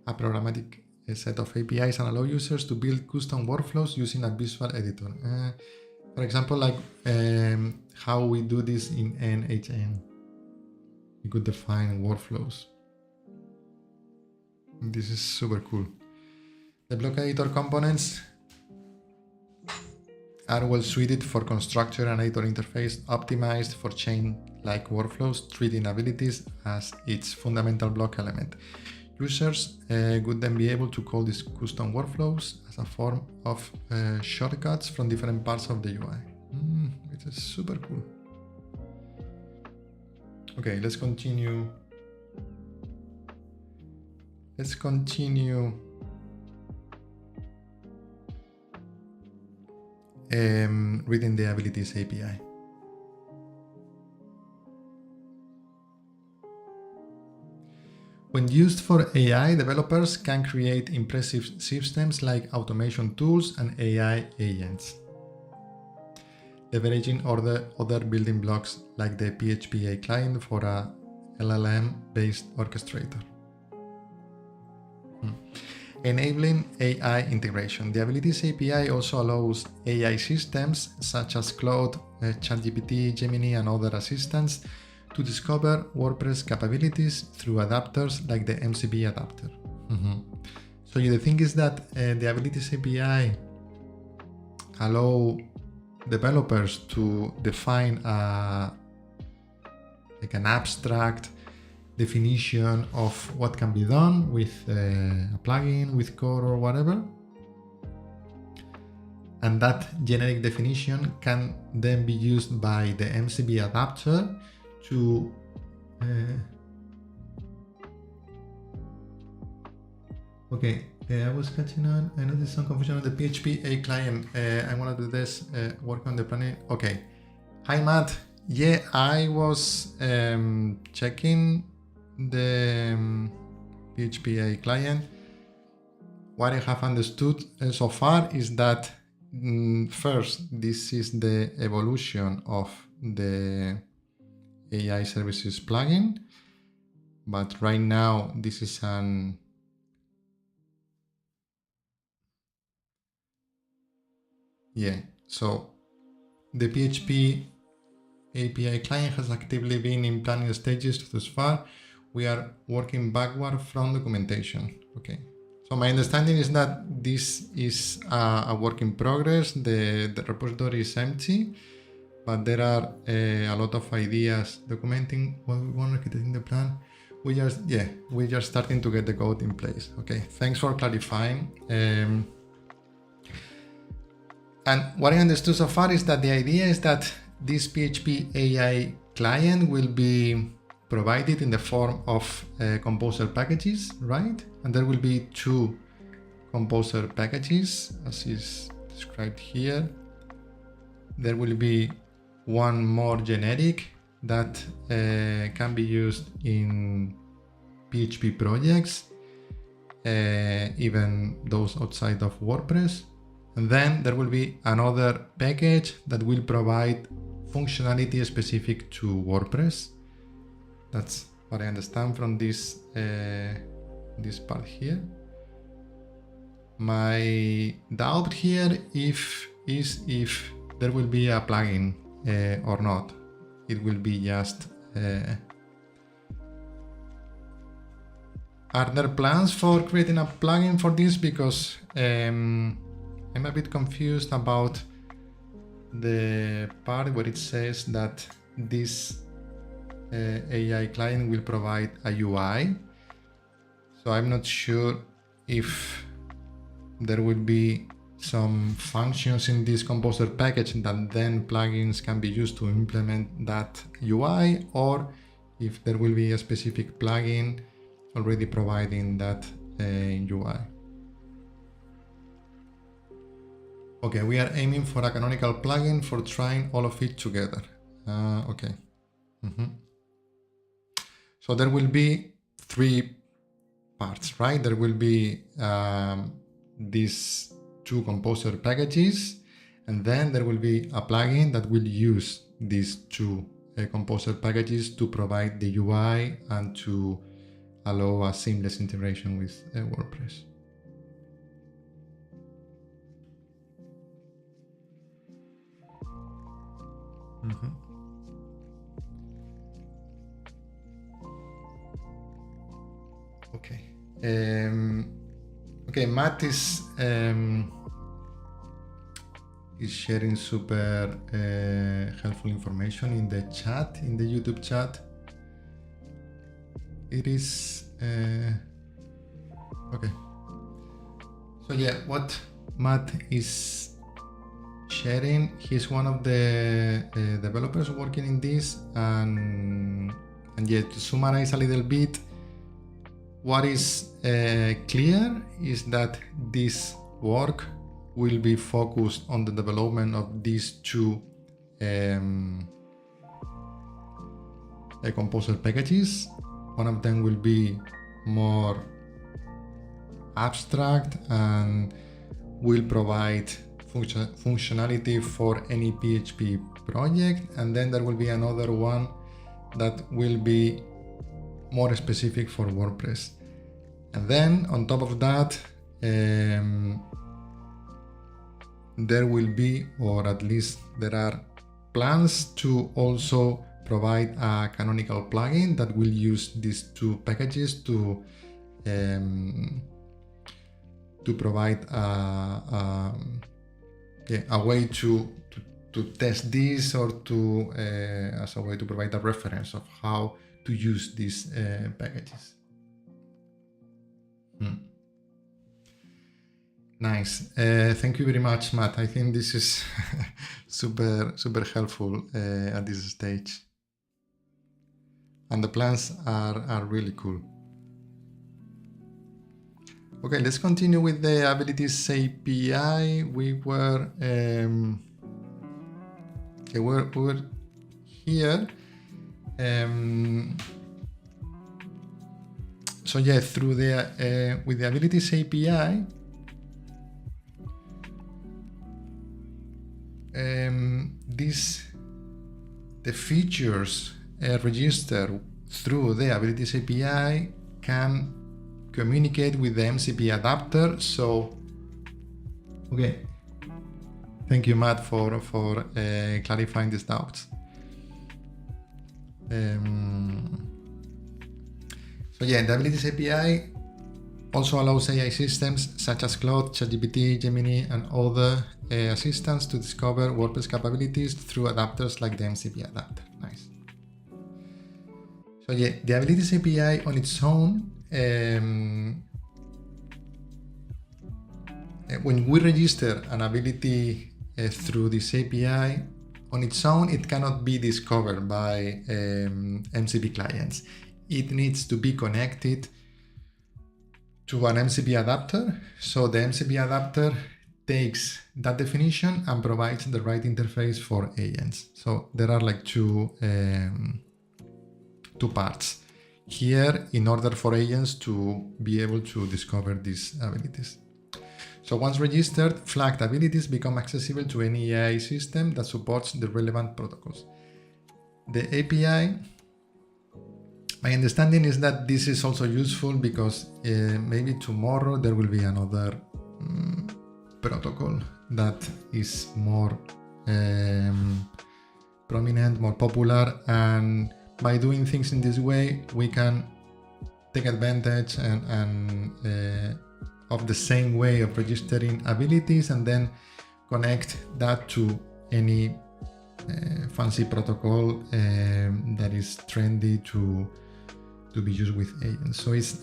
a programmatic set of APIs and allow users to build custom workflows using a visual editor. For example, like how we do this in NHN. We could define workflows. This is super cool. The block editor components are well suited for constructor and editor interface, optimized for chain-like workflows, treating abilities as its fundamental block element. Users would then be able to call these custom workflows as a form of shortcuts from different parts of the UI. It is super cool. Okay, let's continue. Reading the abilities API. When used for AI, developers can create impressive systems like automation tools and AI agents, leveraging other building blocks like the PHP AI client for a LLM-based orchestrator. Enabling AI integration. The Abilities API also allows AI systems such as Claude, ChatGPT, Gemini, and other assistants to discover WordPress capabilities through adapters like the MCP Adapter. So the thing is that the Abilities API allow developers to define like an abstract definition of what can be done with a plugin, with code or whatever. And that generic definition can then be used by the MCP adapter to I was catching on. I noticed some confusion on the PHP AI client. I want to do this, work on the planning. Okay. Hi, Matt. Yeah, I was checking the PHP AI client, what I have understood so far is that first, this is the evolution of the AI services plugin, but right now this is so the PHP API client has actively been in planning stages thus far. We are working backward from documentation. Okay. So my understanding is that this is a work in progress. The repository is empty, but there are a lot of ideas documenting what we want, architecting the plan. We're just starting to get the code in place. Okay, thanks for clarifying. And what I understood so far is that the idea is that this PHP AI client will be provided in the form of composer packages, right? And there will be 2 composer packages as is described here. There will be one more generic that can be used in PHP projects, even those outside of WordPress. And then there will be another package that will provide functionality specific to WordPress. That's what I understand from this this part here. My doubt here is if there will be a plugin or not. It will be just are there plans for creating a plugin for this? Because I'm a bit confused about the part where it says that this AI client will provide a UI. So I'm not sure if there will be some functions in this composer package that then plugins can be used to implement that UI, or if there will be a specific plugin already providing that UI. Okay, we are aiming for a canonical plugin for trying all of it together. Okay. So there will be 3 parts, right? There will be these 2 composer packages, and then there will be a plugin that will use these 2 composer packages to provide the UI and to allow a seamless integration with WordPress. Okay. Okay, Matt is sharing super helpful information in the chat, in the YouTube chat. It is okay. So yeah, what Matt is sharing, he's one of the developers working in this, and yeah, to summarize a little bit, what is clear is that this work will be focused on the development of these 2 composer packages. One of them will be more abstract and will provide functionality for any PHP project, and then there will be another one that will be more specific for WordPress. And then on top of that, there will be, or at least there are plans to also provide a canonical plugin that will use these 2 packages to provide a way to test this, or to as a way to provide a reference of how to use these packages. Nice. Thank you very much, Matt. I think this is super helpful at this stage. And the plans are really cool. Okay, let's continue with the abilities API. We were we're here. So yeah, through the with the Abilities API, the features registered through the Abilities API can communicate with the MCP adapter. So, okay, thank you, Matt, for clarifying these doubts. So yeah, the Abilities API also allows AI systems such as Claude, ChatGPT, Gemini, and other assistants to discover WordPress capabilities through adapters like the MCP Adapter. Nice. So yeah, the Abilities API on its own, when we register an ability through this API, on its own, it cannot be discovered by MCP clients. It needs to be connected to an MCP adapter. So the MCP adapter takes that definition and provides the right interface for agents. So there are like two parts here in order for agents to be able to discover these abilities. So once registered, flagged abilities become accessible to any AI system that supports the relevant protocols. The API, my understanding is that this is also useful because maybe tomorrow there will be another protocol that is more prominent, more popular, and by doing things in this way, we can take advantage and of the same way of registering abilities and then connect that to any fancy protocol that is trendy to be used with agents. So it's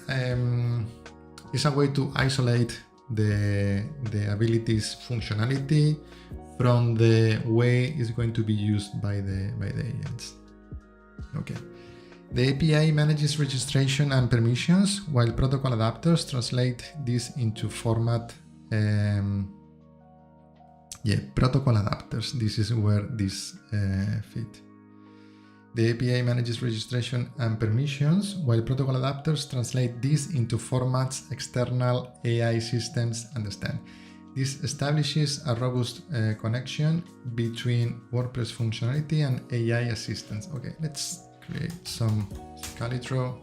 a way to isolate the abilities functionality from the way it's going to be used by the agents. Okay. The API manages registration and permissions, while protocol adapters translate this into format. Protocol adapters. This is where this fit. The API manages registration and permissions, while protocol adapters translate this into formats external AI systems understand. This establishes a robust connection between WordPress functionality and AI assistance. Okay, let's create some Calitro.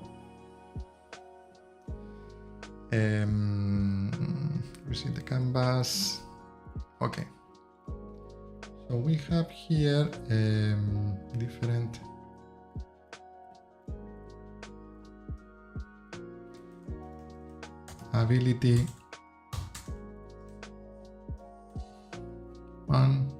We see the canvas. Okay. So we have here different ability 1,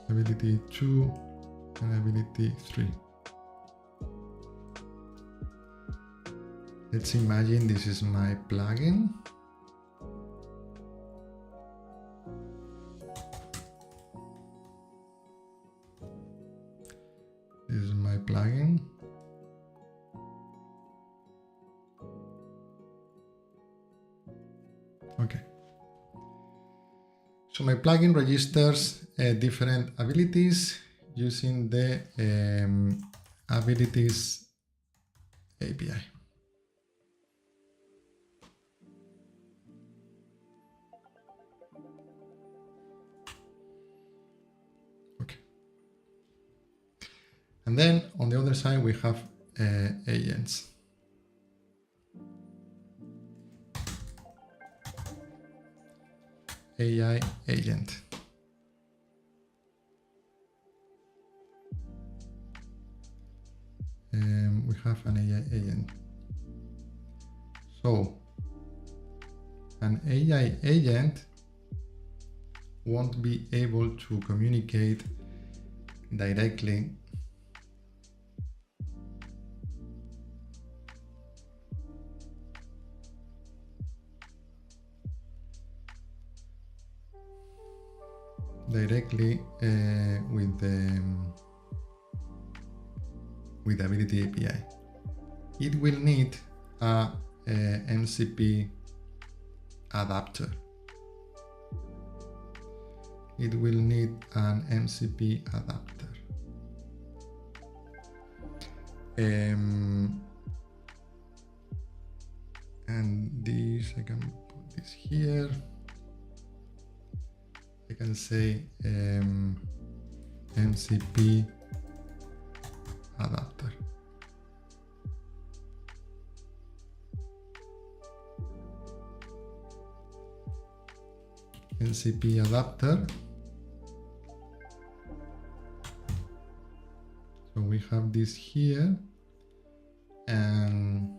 ability 2, and ability 3. Let's imagine this is my plugin. This is my plugin. Okay. So my plugin registers different abilities using the abilities API. Okay. And then on the other side, we have agents. AI agent. We have an AI agent. So an AI agent won't be able to communicate directly with the Ability API. It will need a MCP adapter. it will need an MCP adapter. And this, I can put this here. I can say MCP adapter. MCP adapter. So we have this here, and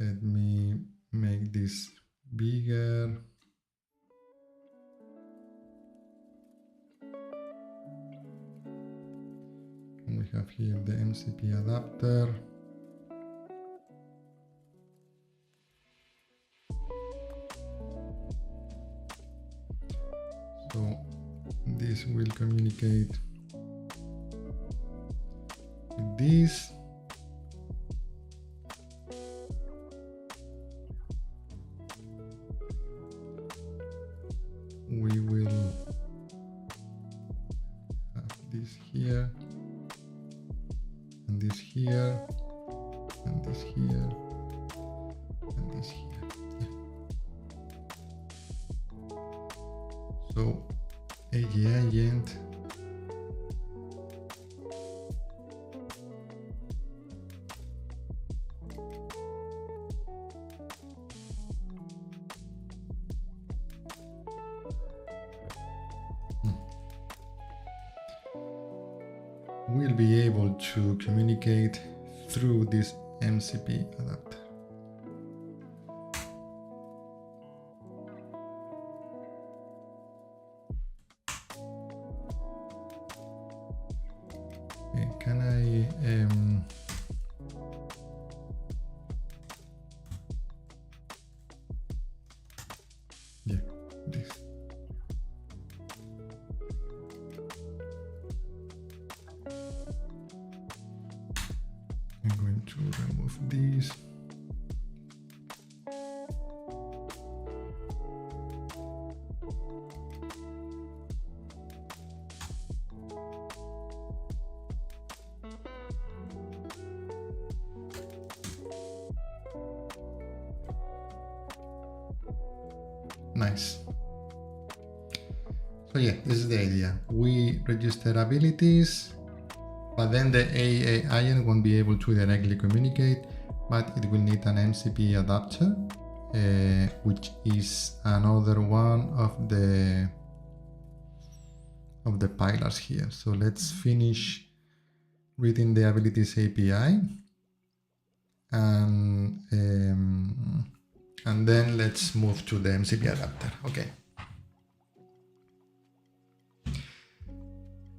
let me make this bigger. And we have here the MCP adapter. So this will communicate with this. We will have this here, and this here, and this here, and this here. So AG agent will be able to communicate through this MCP adapter. Can I yeah, this. I'm going to remove this. Nice. So yeah, this is the idea. We register abilities, but then the AI agent won't be able to directly communicate, but it will need an MCP adapter, which is another one of the pillars here. So let's finish reading the abilities API, and then let's move to the MCP adapter. Okay.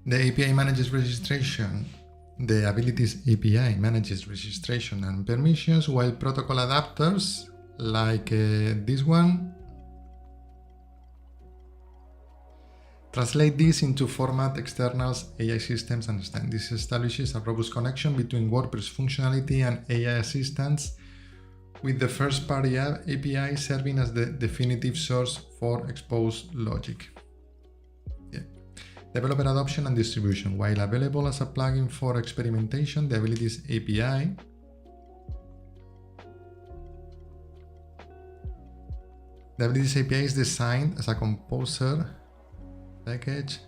The API manages registration. The abilities API manages registration and permissions, while protocol adapters like this one translate this into format externals AI systems understand. This establishes a robust connection between WordPress functionality and AI assistants, with the first-party API serving as the definitive source for exposed logic. Yeah. Developer adoption and distribution. While available as a plugin for experimentation, the abilities API is designed as a composer package.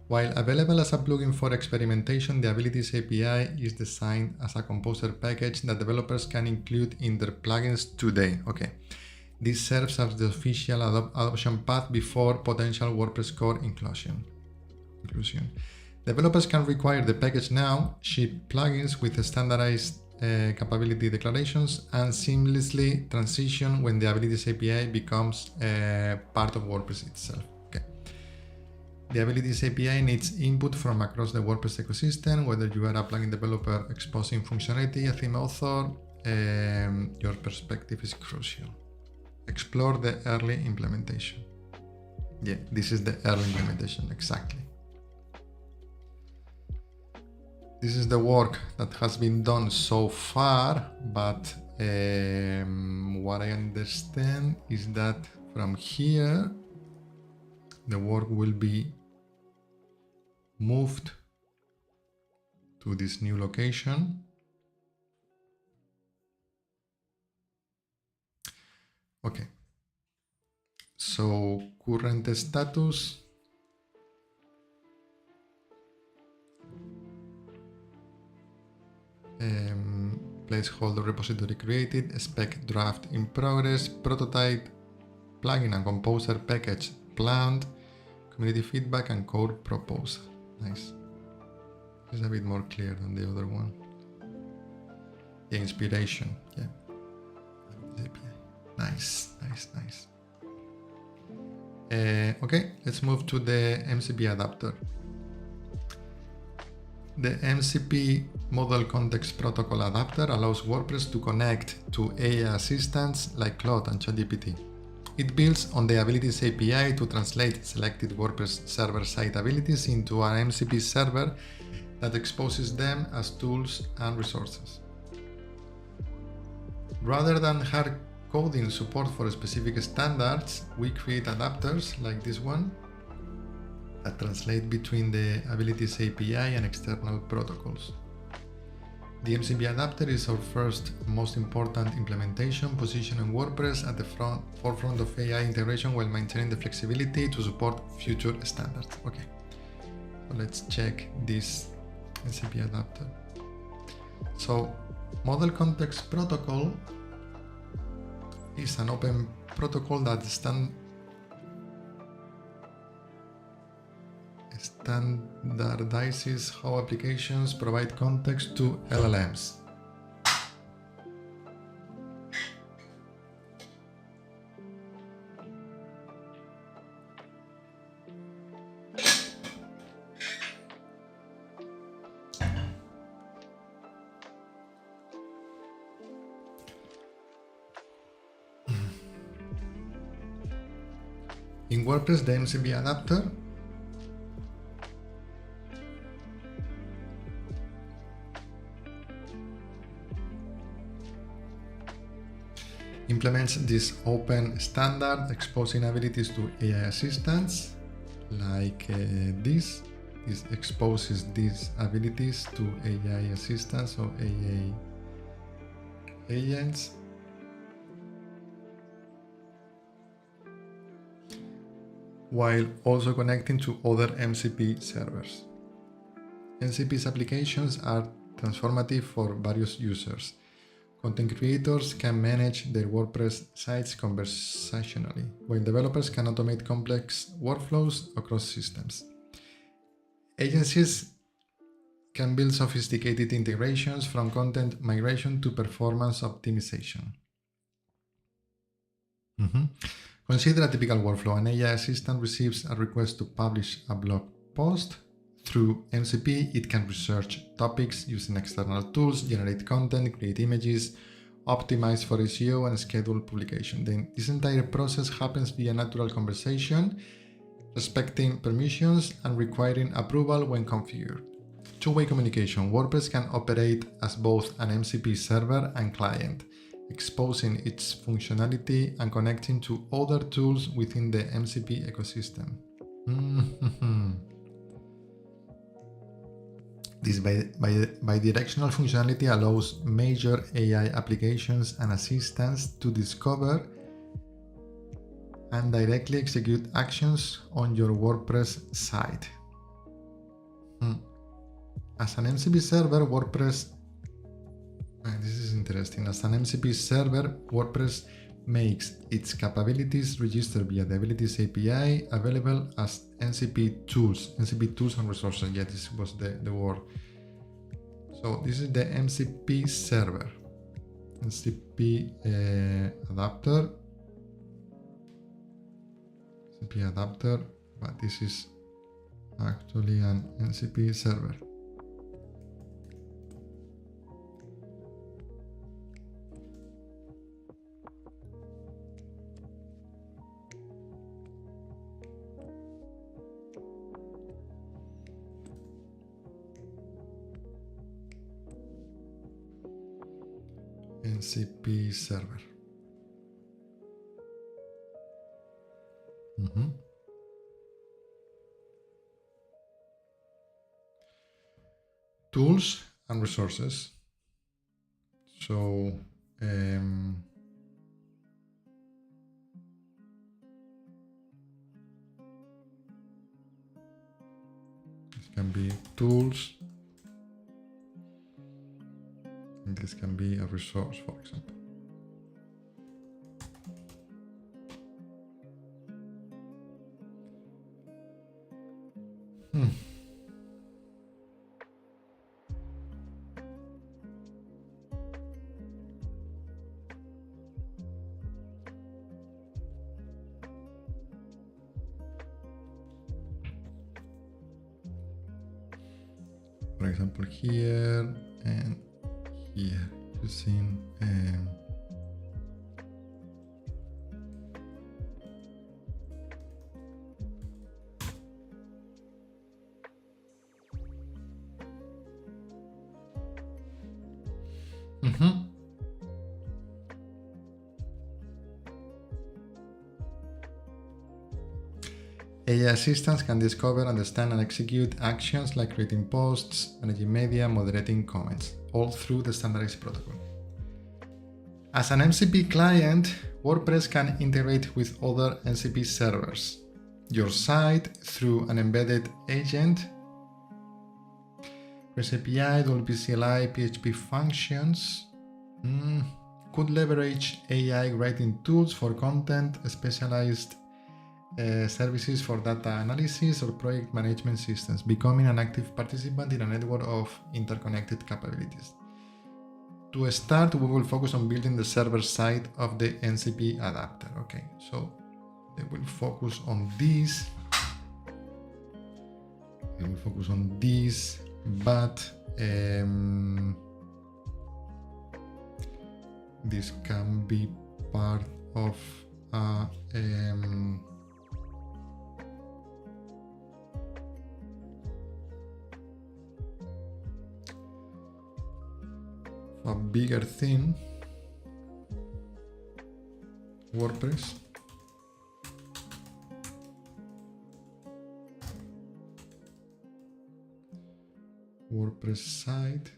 While available as a plugin for experimentation, the Abilities API is designed as a composer package that developers can include in their plugins today. Okay, this serves as the official adoption path before potential WordPress core inclusion. Developers can require the package now, ship plugins with standardized capability declarations, and seamlessly transition when the Abilities API becomes part of WordPress itself. The Abilities API needs input from across the WordPress ecosystem, whether you are a plugin developer exposing functionality, a theme author, your perspective is crucial. Explore the early implementation. Yeah, this is the early implementation, exactly. This is the work that has been done so far, but what I understand is that from here, the work will be moved to this new location. Okay. So current status. Placeholder repository created, spec draft in progress, prototype, plugin and composer package planned, community feedback and code proposal. Nice. It's a bit more clear than the other one. The inspiration, yeah. Nice, nice, nice. Okay, let's move to the MCP adapter. The MCP Model Context Protocol adapter allows WordPress to connect to AI assistants like Claude and ChatGPT. It builds on the Abilities API to translate selected WordPress server-side abilities into an MCP server that exposes them as tools and resources. Rather than hard coding support for specific standards, we create adapters like this one that translate between the Abilities API and external protocols. The MCP adapter is our first most important implementation, positioning WordPress at the forefront of AI integration while maintaining the flexibility to support future standards. Okay, so let's check this MCP adapter. So, Model Context Protocol is an open protocol that standardizes how applications provide context to LLMs. In WordPress, the MCP adapter implements this open standard, exposing abilities to AI assistants like this. This exposes these abilities to AI assistants or AI agents. While also connecting to other MCP servers. MCP's applications are transformative for various users. Content creators can manage their WordPress sites conversationally, while developers can automate complex workflows across systems. Agencies can build sophisticated integrations from content migration to performance optimization. Consider a typical workflow. An AI assistant receives a request to publish a blog post. Through MCP, it can research topics using external tools, generate content, create images, optimize for SEO, and schedule publication. Then this entire process happens via natural conversation, respecting permissions and requiring approval when configured. Two-way communication. WordPress can operate as both an MCP server and client, exposing its functionality and connecting to other tools within the MCP ecosystem. This bidirectional functionality allows major AI applications and assistants to discover and directly execute actions on your WordPress site. As an MCP server, WordPress this is interesting. As an MCP server, WordPress makes its capabilities register via the Abilities API available as MCP tools and resources. Yeah, this was the word. So this is the MCP server, MCP adapter, but this is actually an MCP server. MCP server. Tools and resources. So this can be tools, and this can be a resource, for example. For example, here and here, using AI assistants can discover, understand, and execute actions like creating posts, managing media, moderating comments, all through the standardized protocol. As an MCP client, WordPress can integrate with other MCP servers, your site through an embedded agent, REST API, WPCLI, PHP functions, could leverage AI writing tools for content, specialized services for data analysis or project management systems, becoming an active participant in a network of interconnected capabilities. To start, we will focus on building the server side of the MCP adapter. Okay, so they will focus on this. They will focus on this, but this can be part of a bigger thing, WordPress. WordPress site.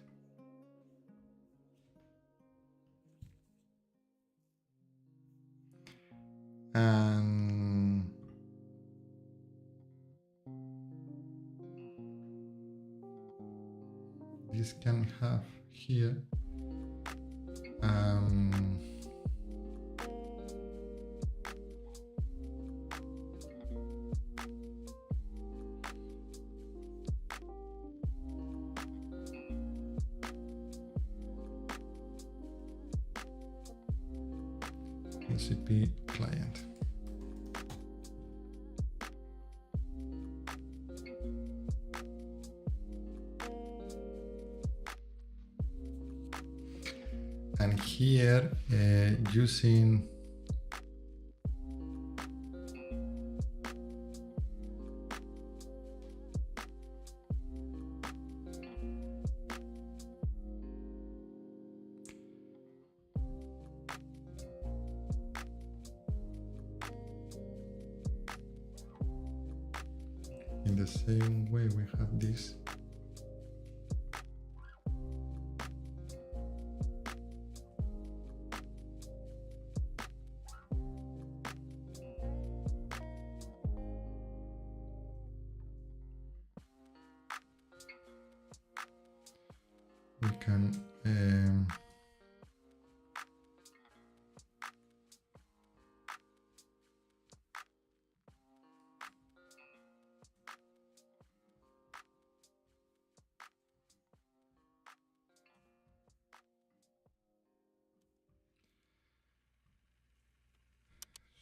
And this can have here MCP client. And here using in the same way we have this. We can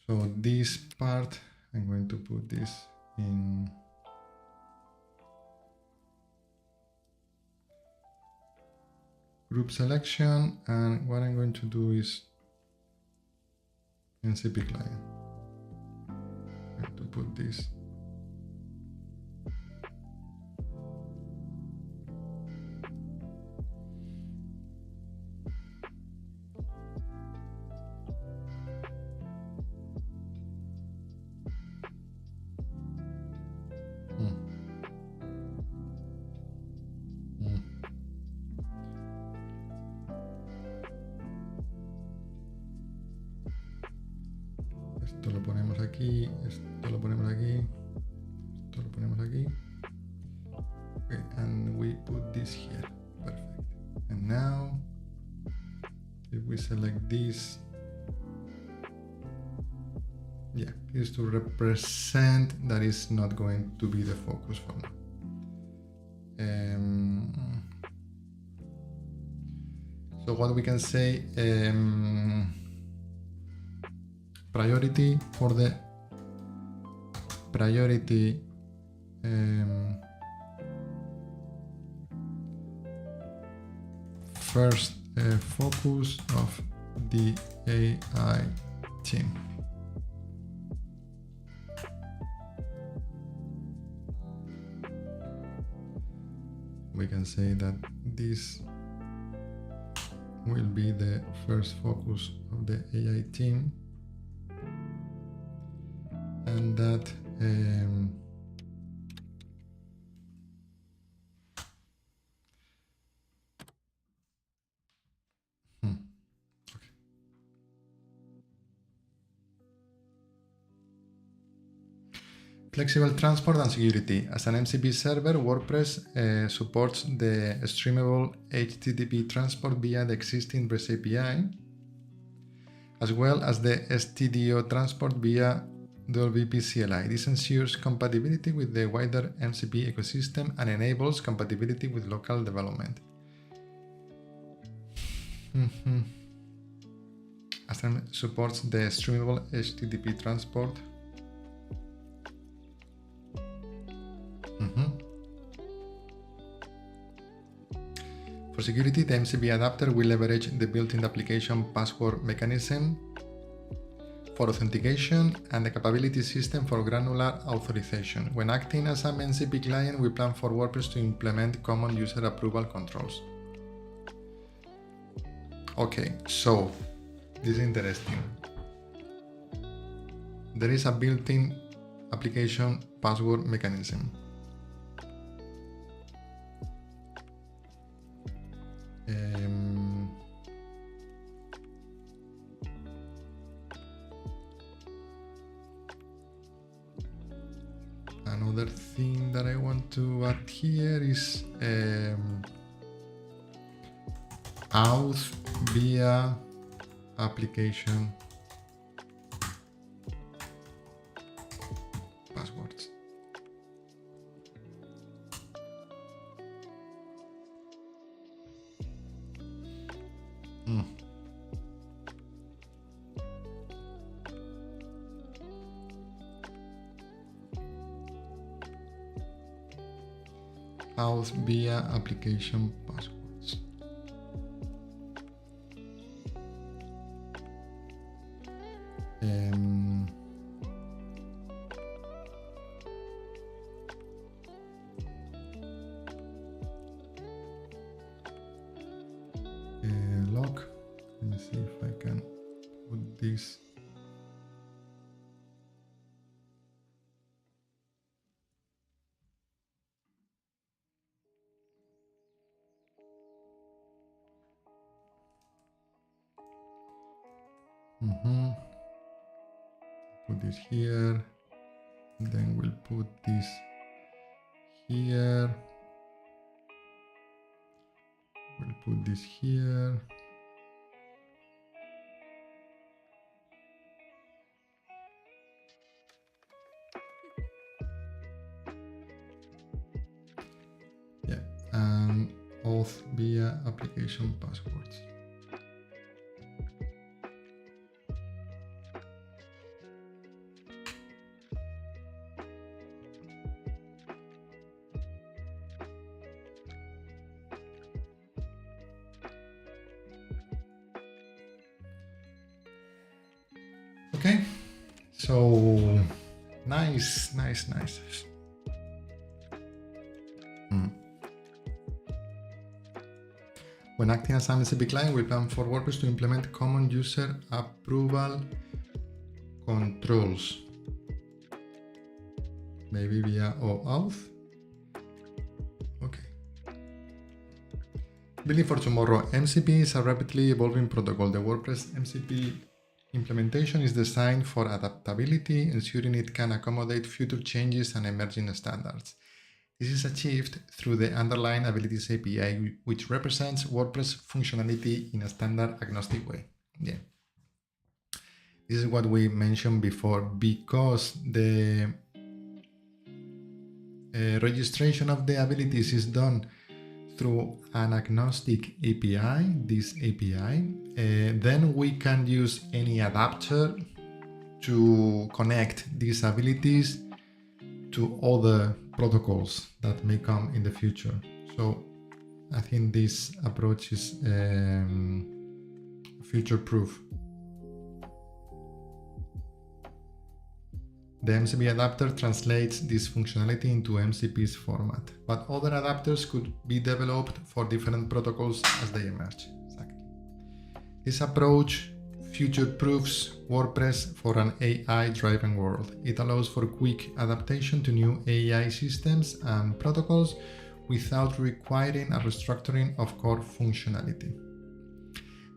so this part, I'm going to put this in group selection, and what I'm going to do is MCP client. I have to put this. aquí, esto lo ponemos aquí, esto lo ponemos aquí. Okay, and we put this here. Perfect. And now, if we select this, yeah, is to represent that is not going to be the focus for now. So what we can say, priority for the priority first focus of the AI team. We can say that this will be the first focus of the AI team, and that Flexible transport and security. As an MCP server, WordPress supports the streamable HTTP transport via the existing REST API, as well as the STDO transport via WP CLI. This ensures compatibility with the wider MCP ecosystem and enables compatibility with local development. Asana supports the streamable HTTP transport. For security, the MCP Adapter will leverage the built-in application password mechanism for authentication and the capability system for granular authorization. When acting as an MCP client, we plan for WordPress to implement common user approval controls. Okay, so this is interesting. There is a built-in application password mechanism. Another thing that I want to add here is auth via application passwords. Auth via application passwords. Log. Let me see if I can put this. Put this here, and then we'll put this here. We'll put this here. Yeah, and auth via application passwords. Okay, so nice. When acting as an MCP client, we plan for WordPress to implement common user approval controls, maybe via OAuth. Okay. Building for tomorrow. MCP is a rapidly evolving protocol. The WordPress MCP implementation is designed for adaptability, ensuring it can accommodate future changes and emerging standards. This is achieved through the underlying abilities API, which represents WordPress functionality in a standard agnostic way. Yeah. This is what we mentioned before, because the registration of the abilities is done through an agnostic API, this API, then we can use any adapter to connect these abilities to other protocols that may come in the future. So I think this approach is future-proof. The MCP adapter translates this functionality into MCP's format, but other adapters could be developed for different protocols as they emerge. Exactly. This approach future-proofs WordPress for an AI-driven world. It allows for quick adaptation to new AI systems and protocols without requiring a restructuring of core functionality.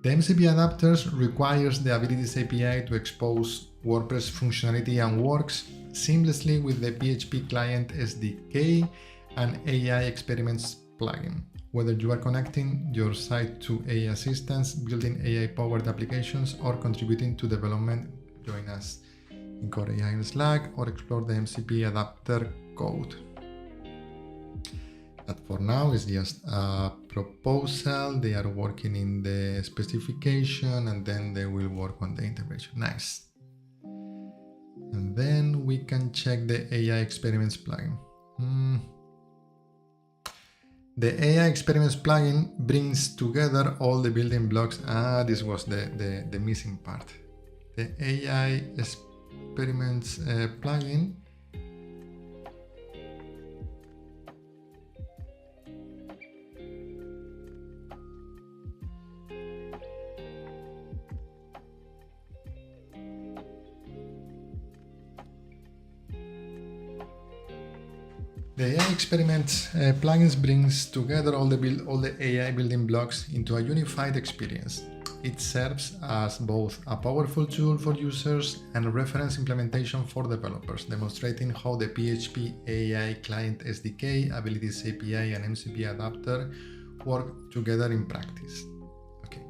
The MCP adapters requires the Abilities API to expose WordPress functionality and works seamlessly with the PHP Client SDK and AI Experiments plugin. Whether you are connecting your site to AI assistants, building AI-powered applications, or contributing to development, join us in Core AI in Slack or explore the MCP adapter code. That for now is just a proposal. They are working in the specification and then they will work on the integration. Nice. And then we can check the AI Experiments plugin. The AI Experiments plugin brings together all the building blocks. This was the missing part. The AI Experiments plugin The AI Experiments plugins brings together all the AI building blocks into a unified experience. It serves as both a powerful tool for users and a reference implementation for developers, demonstrating how the PHP AI Client SDK, Abilities API, and MCP Adapter work together in practice. Okay.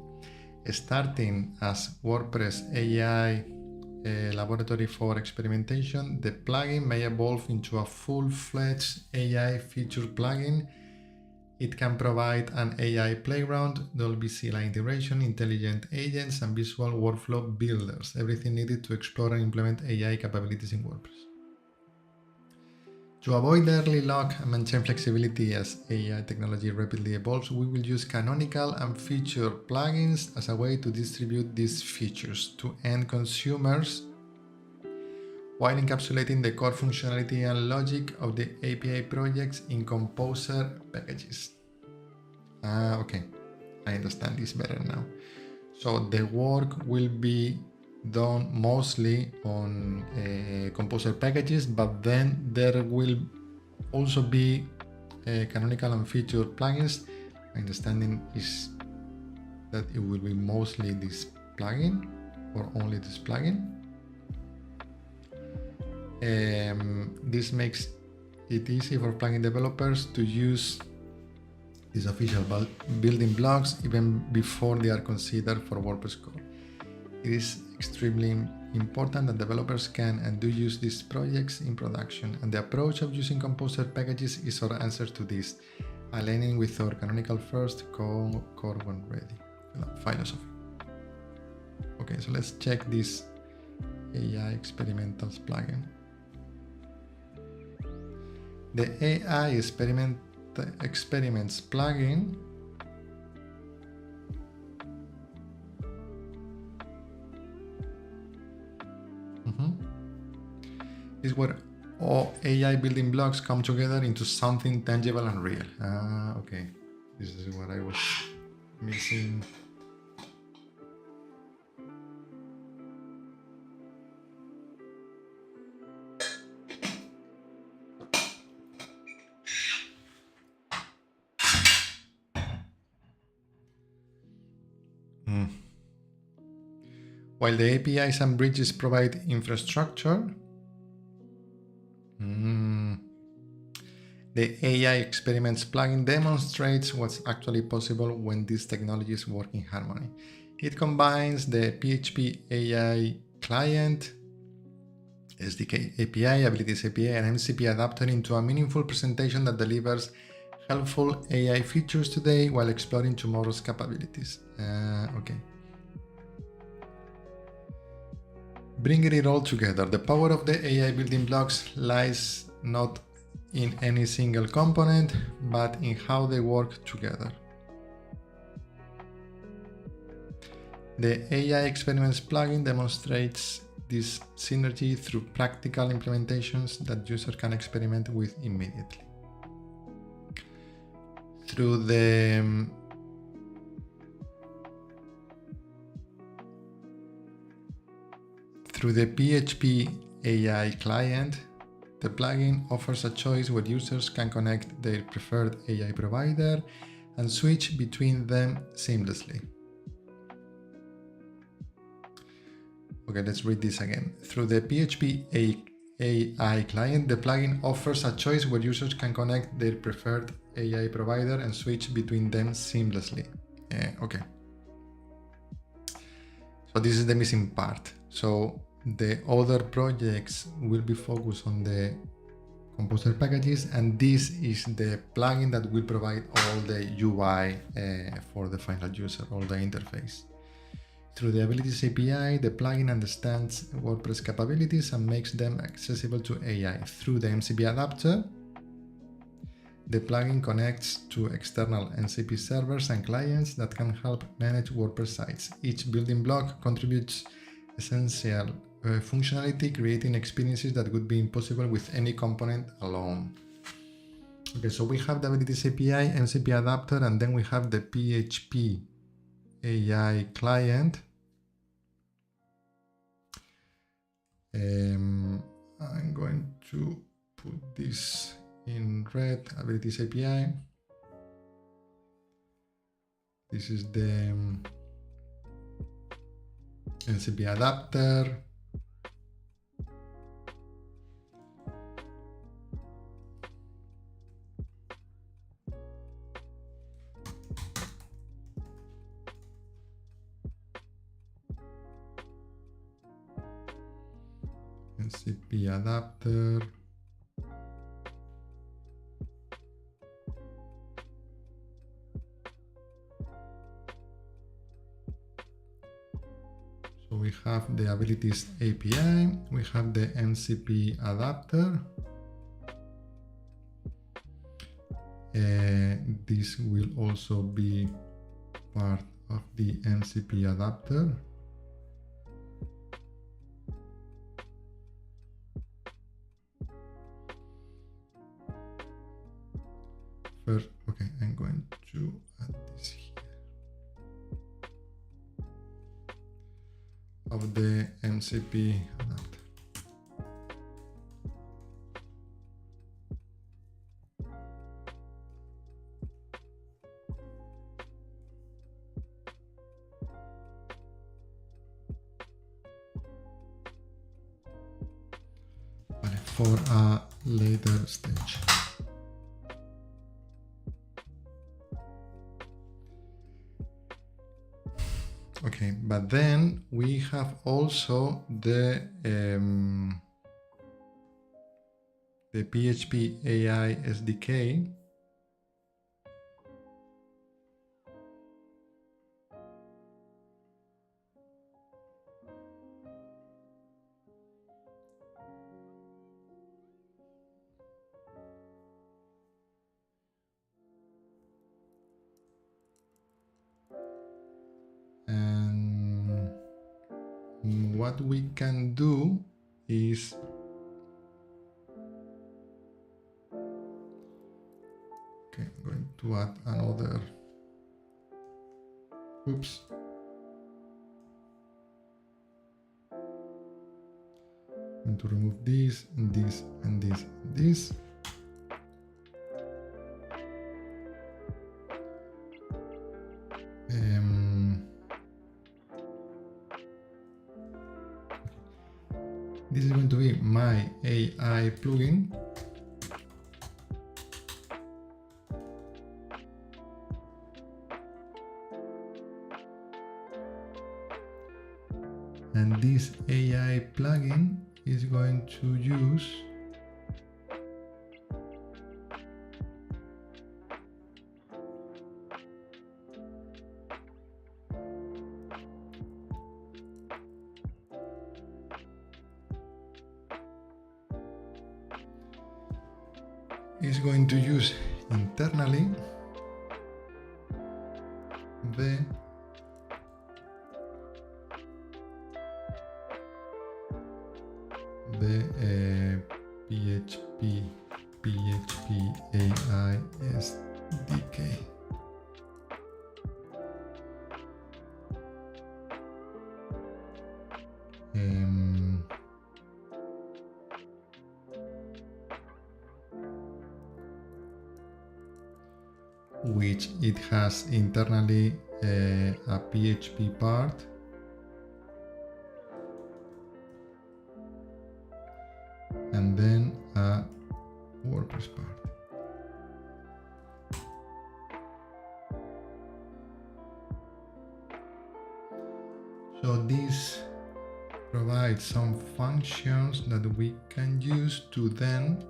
Starting as WordPress AI laboratory for experimentation, the plugin may evolve into a full-fledged AI feature plugin. It can provide an AI playground, Dolby CLI integration, intelligent agents, and visual workflow builders, everything needed to explore and implement AI capabilities in WordPress. To avoid early lock and maintain flexibility as AI technology rapidly evolves, we will use canonical and feature plugins as a way to distribute these features to end consumers while encapsulating the core functionality and logic of the API projects in Composer packages. Okay, I understand this better now. So the work will be done mostly on Composer packages, but then there will also be canonical and feature plugins. My understanding is that it will be mostly this plugin or only this plugin. This makes it easy for plugin developers to use these official building blocks even before they are considered for WordPress core. It is extremely important that developers can and do use these projects in production, and the approach of using Composer packages is our answer to this, aligning with our canonical first, core when ready philosophy. Okay, so let's check this AI Experimentals plugin. The AI Experiments plugin is where all AI building blocks come together into something tangible and real. Okay, this is what I was missing. While the APIs and bridges provide infrastructure, the AI Experiments plugin demonstrates what's actually possible when these technologies work in harmony. It combines the PHP AI Client SDK API, Abilities API, and MCP Adapter into a meaningful presentation that delivers helpful AI features today while exploring tomorrow's capabilities. Okay. Bringing it all together, the power of the AI building blocks lies not in any single component, but in how they work together. The AI Experiments plugin demonstrates this synergy through practical implementations that users can experiment with immediately. Through the PHP AI client, the plugin offers a choice where users can connect their preferred AI provider and switch between them seamlessly. Okay, let's read this again. Through the PHP AI client, the plugin offers a choice where users can connect their preferred AI provider and switch between them seamlessly. Okay. So this is the missing part. So the other projects will be focused on the composer packages, and this is the plugin that will provide all the UI for the final user, all the interface. Through the Abilities API, the plugin understands WordPress capabilities and makes them accessible to AI. Through the MCP Adapter, the plugin connects to external MCP servers and clients that can help manage WordPress sites. Each building block contributes essential functionality, creating experiences that would be impossible with any component alone. Okay, so we have the Abilities API, MCP Adapter, and then we have the PHP AI client. I'm going to put this in red, Abilities API. This is the MCP Adapter. MCP Adapter. So we have the Abilities API, we have the MCP Adapter. This will also be part of the MCP Adapter. First, okay, I'm going to add this here. Of the MCP Adapter. For a later stage. Okay, but then we have also the PHP AI SDK. And what we can do is okay, I'm going to add another. Oops. I'm going to remove this, and this, and this, and this. This is going to be my AI plugin. And this AI plugin is going to use internally the PHP AI SDK. Which it has internally a PHP part and then a WordPress part. So this provides some functions that we can use to then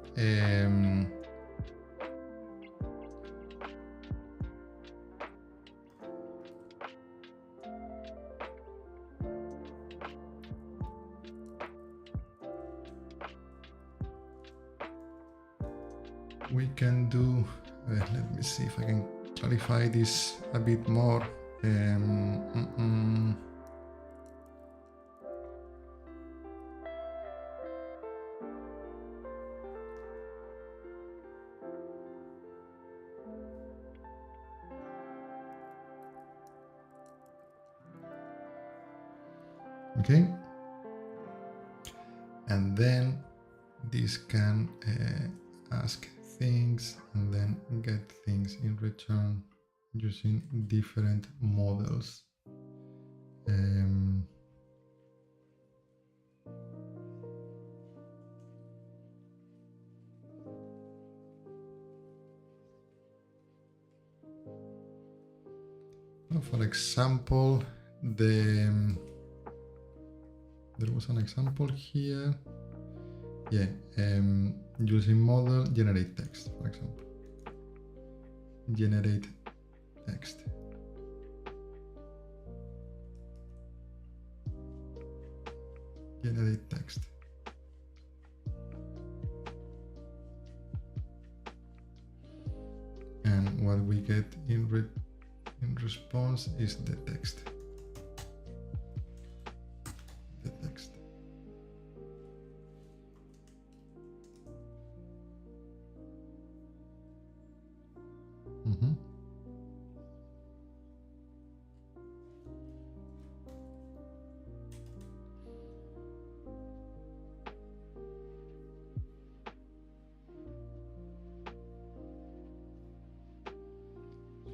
we can do, let me see if I can clarify this a bit more. Okay, and then this can ask things and then get things in return using different models. For example, there was an example here. Yeah, using model generate text, for example. Generate text. Generate text. And what we get in response is the text. The text.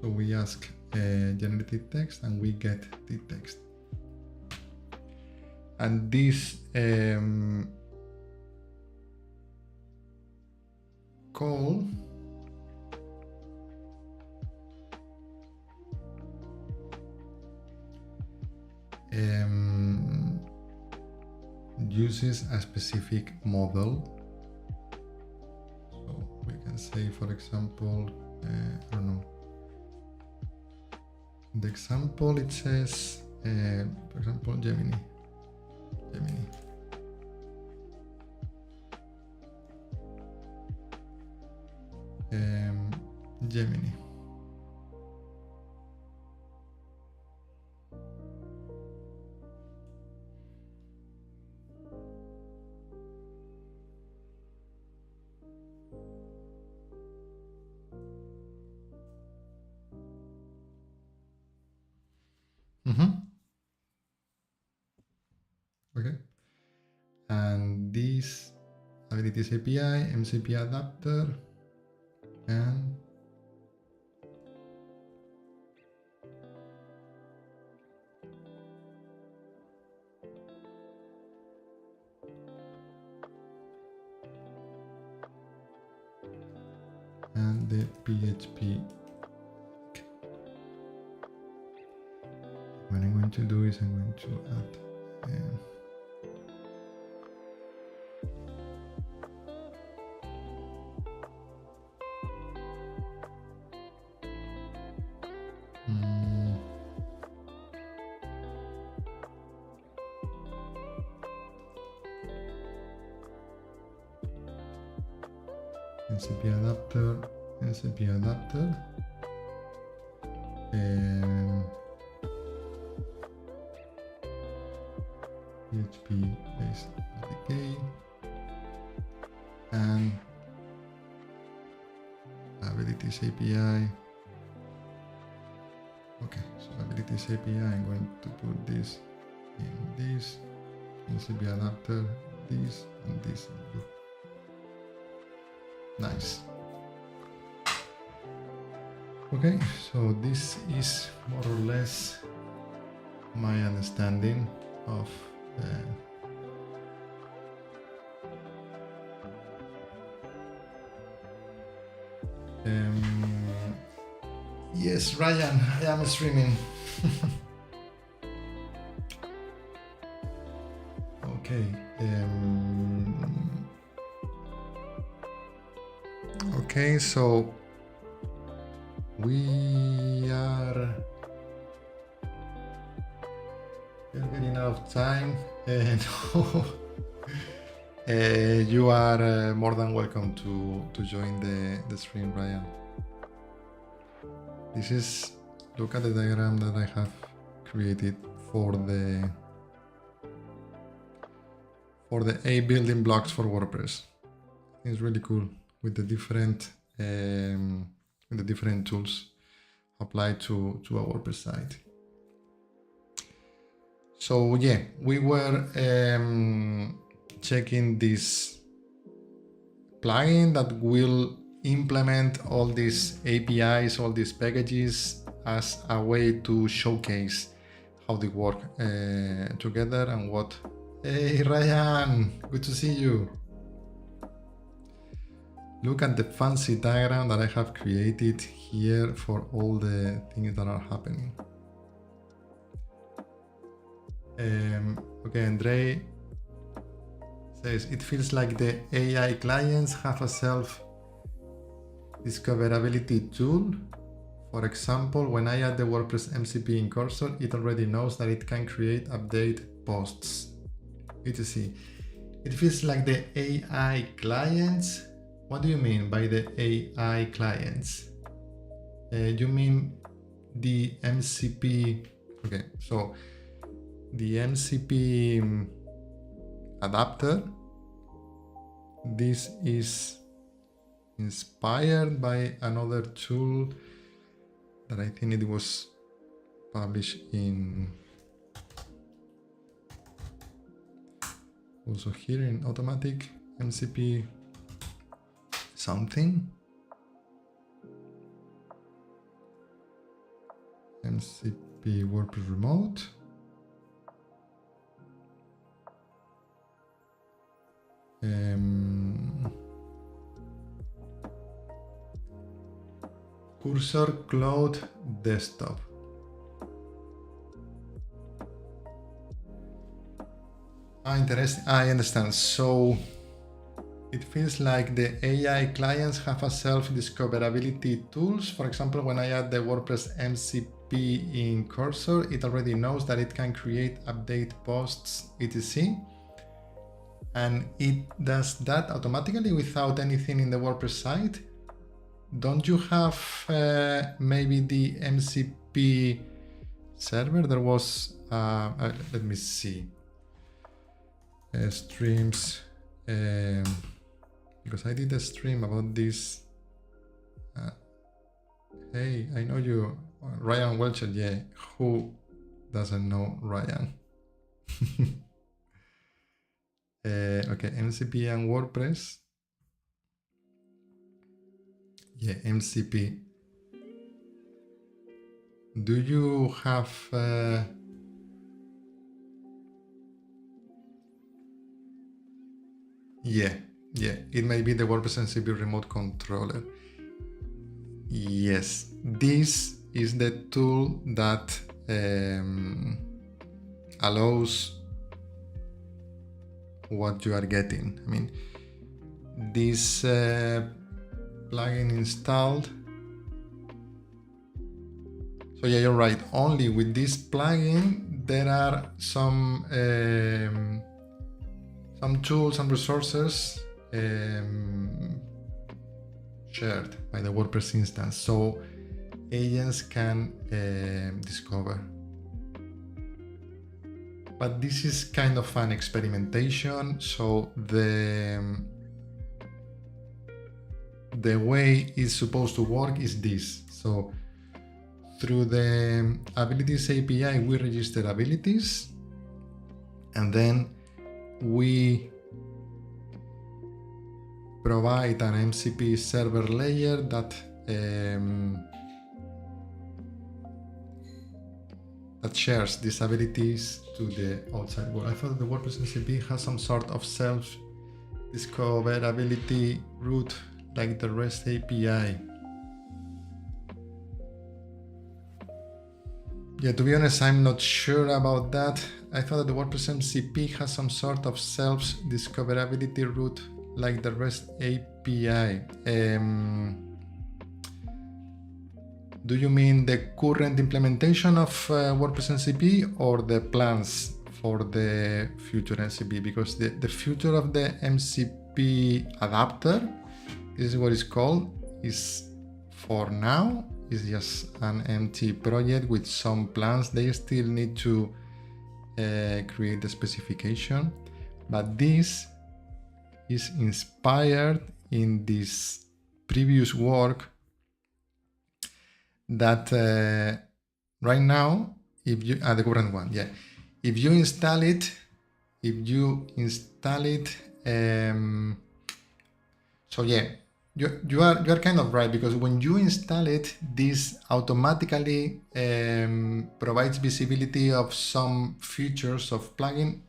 So we ask generated text and we get the text. And this call uses a specific model. So we can say, for example, I don't know. In the example, it says, for example, Gemini. Gemini. Okay. And this abilities API, MCP Adapter, and PHP. What I'm going to do is I'm going to add MCP Adapter, MCP Adapter, PHP SDK, and Abilities API. Okay, so Abilities API, I'm going to put this in this, MCP Adapter, this, and this. Nice. Okay, so this is more or less my understanding of yes, Ryan, I am streaming. Okay. Okay, so we are getting out of time, and you are more than welcome to join the stream, Ryan. This is, look at the diagram that I have created for the 8 building blocks for WordPress. It's really cool with the different tools applied to a WordPress site. So yeah, we were checking this plugin that will implement all these APIs, all these packages as a way to showcase how they work together and what. Hey Ryan, good to see you. Look at the fancy diagram that I have created here for all the things that are happening. Okay, Andre says, it feels like the AI clients have a self-discoverability tool. For example, when I add the WordPress MCP in cursor, it already knows that it can create update posts, etc. It feels like the AI clients. What do you mean by the AI clients? You mean the MCP? Okay, so the MCP adapter, this is inspired by another tool that I think it was published in also here in Automatic MCP something. MCP WordPress Remote. Cursor Cloud Desktop. Interesting. I understand. So it feels like the AI clients have a self-discoverability tools. For example, when I add the WordPress MCP in cursor, it already knows that it can create update posts, etc. And it does that automatically without anything in the WordPress site. Don't you have maybe the MCP server? There was, let me see, streams, because I did a stream about this. Hey, I know you, Ryan Welcher. Yeah, who doesn't know Ryan? Okay, MCP and WordPress. Yeah, MCP. Do you have yeah, it may be the WordPress MCP remote controller. Yes, this is the tool that allows what you are getting. I mean, this plugin installed. So yeah, you're right. Only with this plugin, there are some tools and resources shared by the WordPress instance, so agents can discover. But this is kind of an experimentation, so the way it's supposed to work is this. So through the abilities API, we register abilities, and then we provide an MCP server layer that shares these abilities to the outside world. I thought the WordPress MCP has some sort of self-discoverability route like the REST API. Yeah, to be honest, I'm not sure about that. I thought that the WordPress MCP has some sort of self-discoverability route like the REST API. Do you mean the current implementation of WordPress MCP or the plans for the future MCP? Because the future of the MCP adapter, this is what it's called, is for now is just an empty project with some plans. They still need to create the specification, but this is inspired in this previous work that right now, if you the current one, yeah, if you install it, so yeah, you are kind of right, because when you install it, this automatically provides visibility of some features of plugin.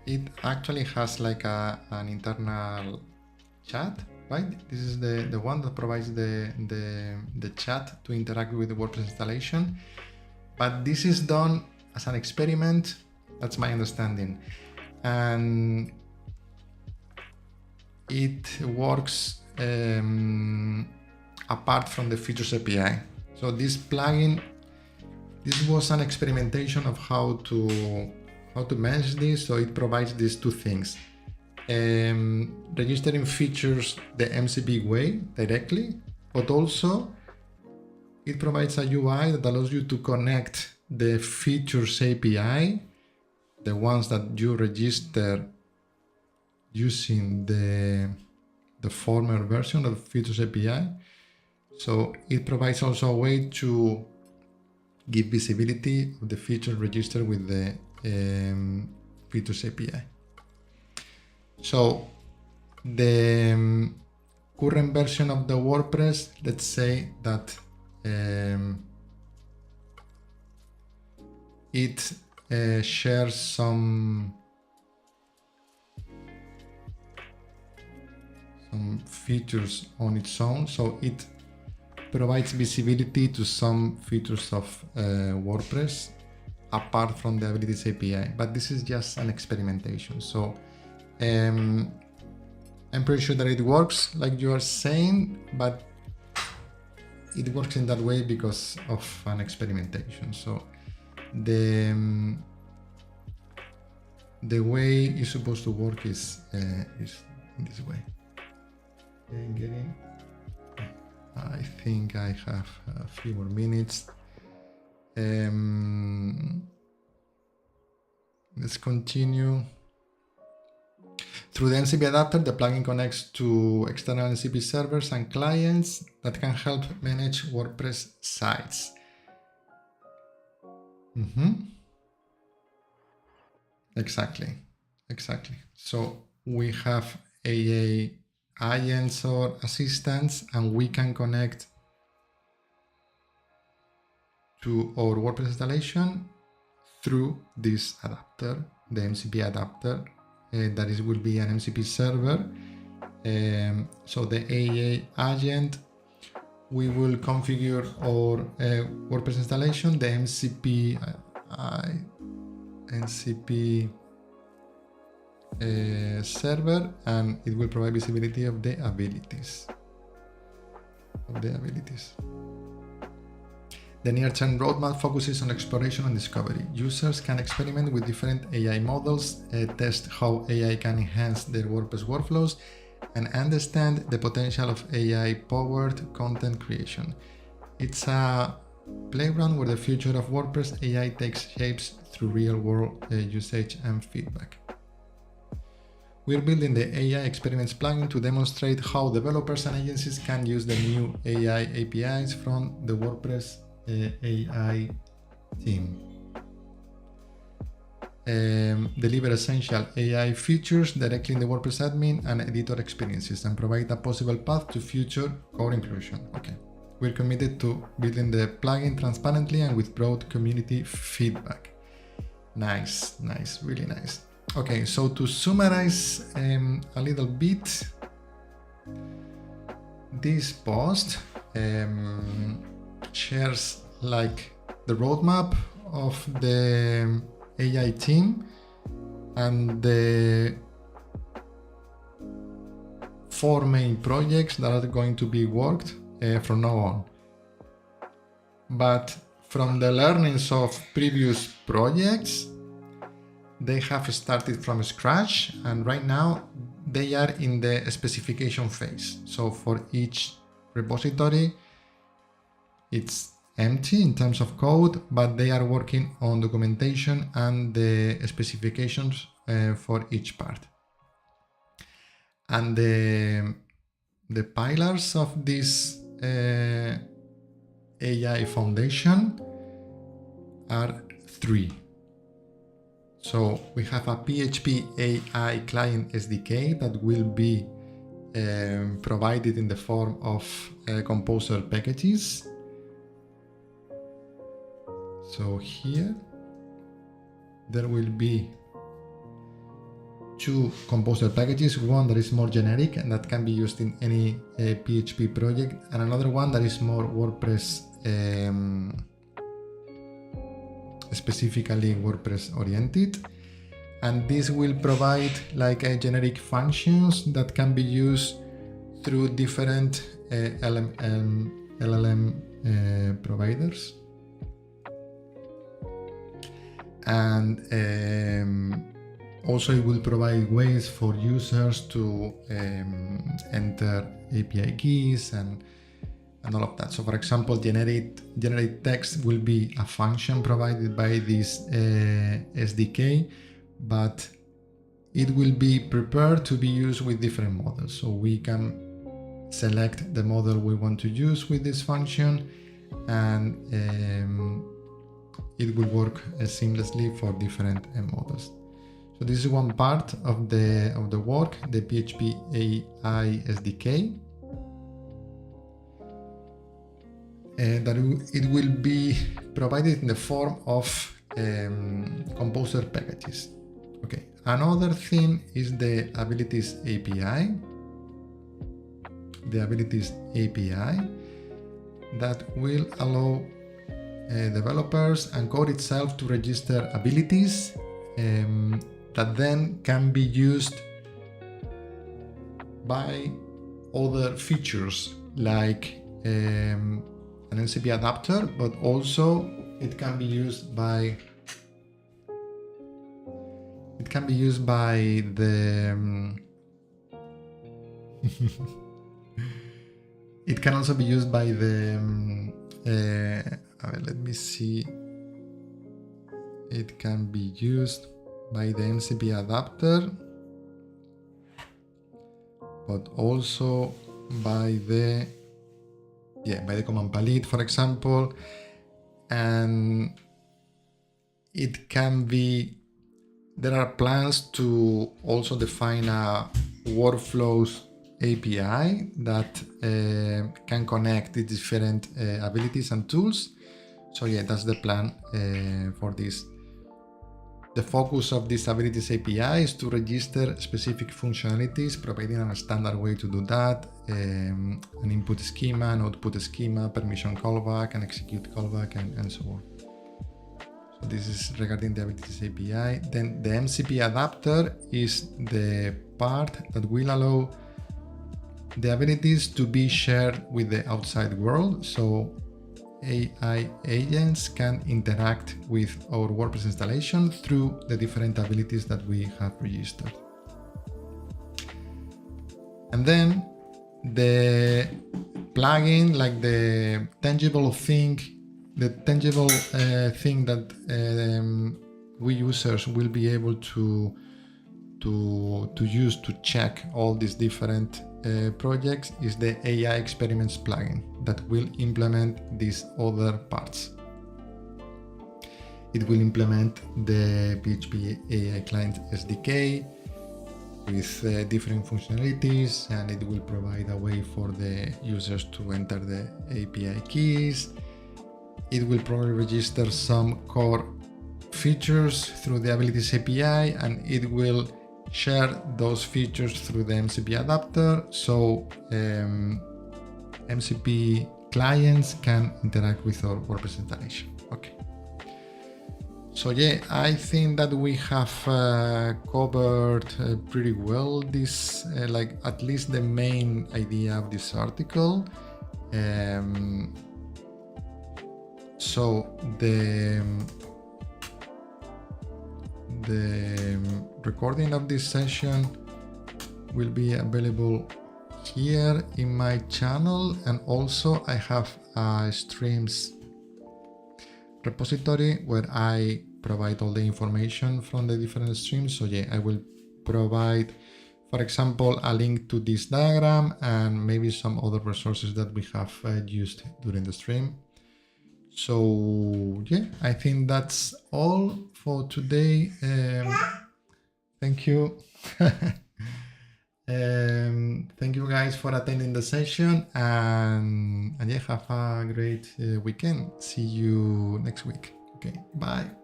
It actually has like an internal chat, right? This is the one that provides the chat to interact with the WordPress installation. But this is done as an experiment, that's my understanding. And it works apart from the Features API. So this plugin, this was an experimentation of how to manage this. So it provides these two things. Registering features the MCP way directly, but also it provides a UI that allows you to connect the Features API, the ones that you register using the former version of Features API. So it provides also a way to give visibility of the feature registered with the Features API. So the current version of the WordPress, let's say that it shares some features on its own, so it provides visibility to some features of WordPress apart from the Abilities API, but this is just an experimentation. So I'm pretty sure that it works like you are saying, but it works in that way because of an experimentation. So the way it's supposed to work is in this way. I think I have a few more minutes. Let's continue. Through the MCP Adapter, the plugin connects to external MCP servers and clients that can help manage WordPress sites. Exactly. So we have AA agents or assistants, and we can connect to our WordPress installation through this adapter, the MCP adapter. That will be an MCP server. So the AA agent we will configure our WordPress installation, the MCP server, and it will provide visibility of the abilities. The near-term roadmap focuses on exploration and discovery. Users can experiment with different AI models, test how AI can enhance their WordPress workflows, and understand the potential of AI-powered content creation. It's a playground where the future of WordPress AI takes shapes through real-world usage and feedback. We're building the AI Experiments plugin to demonstrate how developers and agencies can use the new AI APIs from the WordPress AI team. Deliver essential AI features directly in the WordPress admin and editor experiences and provide a possible path to future core inclusion. Okay. We're committed to building the plugin transparently and with broad community feedback. Nice, really nice. Okay, so to summarize a little bit, this post shares like the roadmap of the AI team and the 4 main projects that are going to be worked from now on. But from the learnings of previous projects, they have started from scratch, and right now they are in the specification phase. So for each repository, it's empty in terms of code, but they are working on documentation and the specifications for each part. And the pillars of this AI foundation are 3. So we have a PHP AI Client SDK that will be provided in the form of Composer packages. So here there will be 2 Composer packages, one that is more generic and that can be used in any PHP project, and another one that is more WordPress specifically WordPress oriented, and this will provide like generic functions that can be used through different LLM providers, and also it will provide ways for users to enter API keys and all of that. So for example, generate text will be a function provided by this SDK, but it will be prepared to be used with different models. So we can select the model we want to use with this function, and it will work seamlessly for different models. So this is one part of the work, the PHP AI SDK. That it will be provided in the form of Composer packages. Okay. Another thing is the Abilities API. The Abilities API that will allow developers and code itself to register abilities that then can be used by other features like an MCP adapter, but also it can be used by the it can also be used by the let me see, it can be used by the MCP adapter, but also by the command palette, for example, and it can be, there are plans to also define a workflows API that can connect the different abilities and tools. So yeah, that's the plan for this. The focus of this abilities API is to register specific functionalities, providing a standard way to do that, an input schema, an output schema, permission callback, an execute callback, and so on. So this is regarding the abilities API. Then the MCP Adapter is the part that will allow the abilities to be shared with the outside world. So AI agents can interact with our WordPress installation through the different abilities that we have registered. And then the plugin, like the tangible thing that we users will be able to use to check all these different projects is the AI experiments plugin that will implement these other parts. It will implement the PHP AI Client SDK with different functionalities, and it will provide a way for the users to enter the API keys. It will probably register some core features through the abilities API, and it will share those features through the MCP adapter, so MCP clients can interact with our WordPress installation. Okay. So yeah, I think that we have covered pretty well this, like at least the main idea of this article. So the recording of this session will be available here in my channel, and also I have a streams repository where I provide all the information from the different streams. So yeah, I will provide, for example, a link to this diagram and maybe some other resources that we have used during the stream. So yeah, I think that's all for today. Thank you. Thank you guys for attending the session, and yeah, have a great weekend. See you next week. Okay, bye.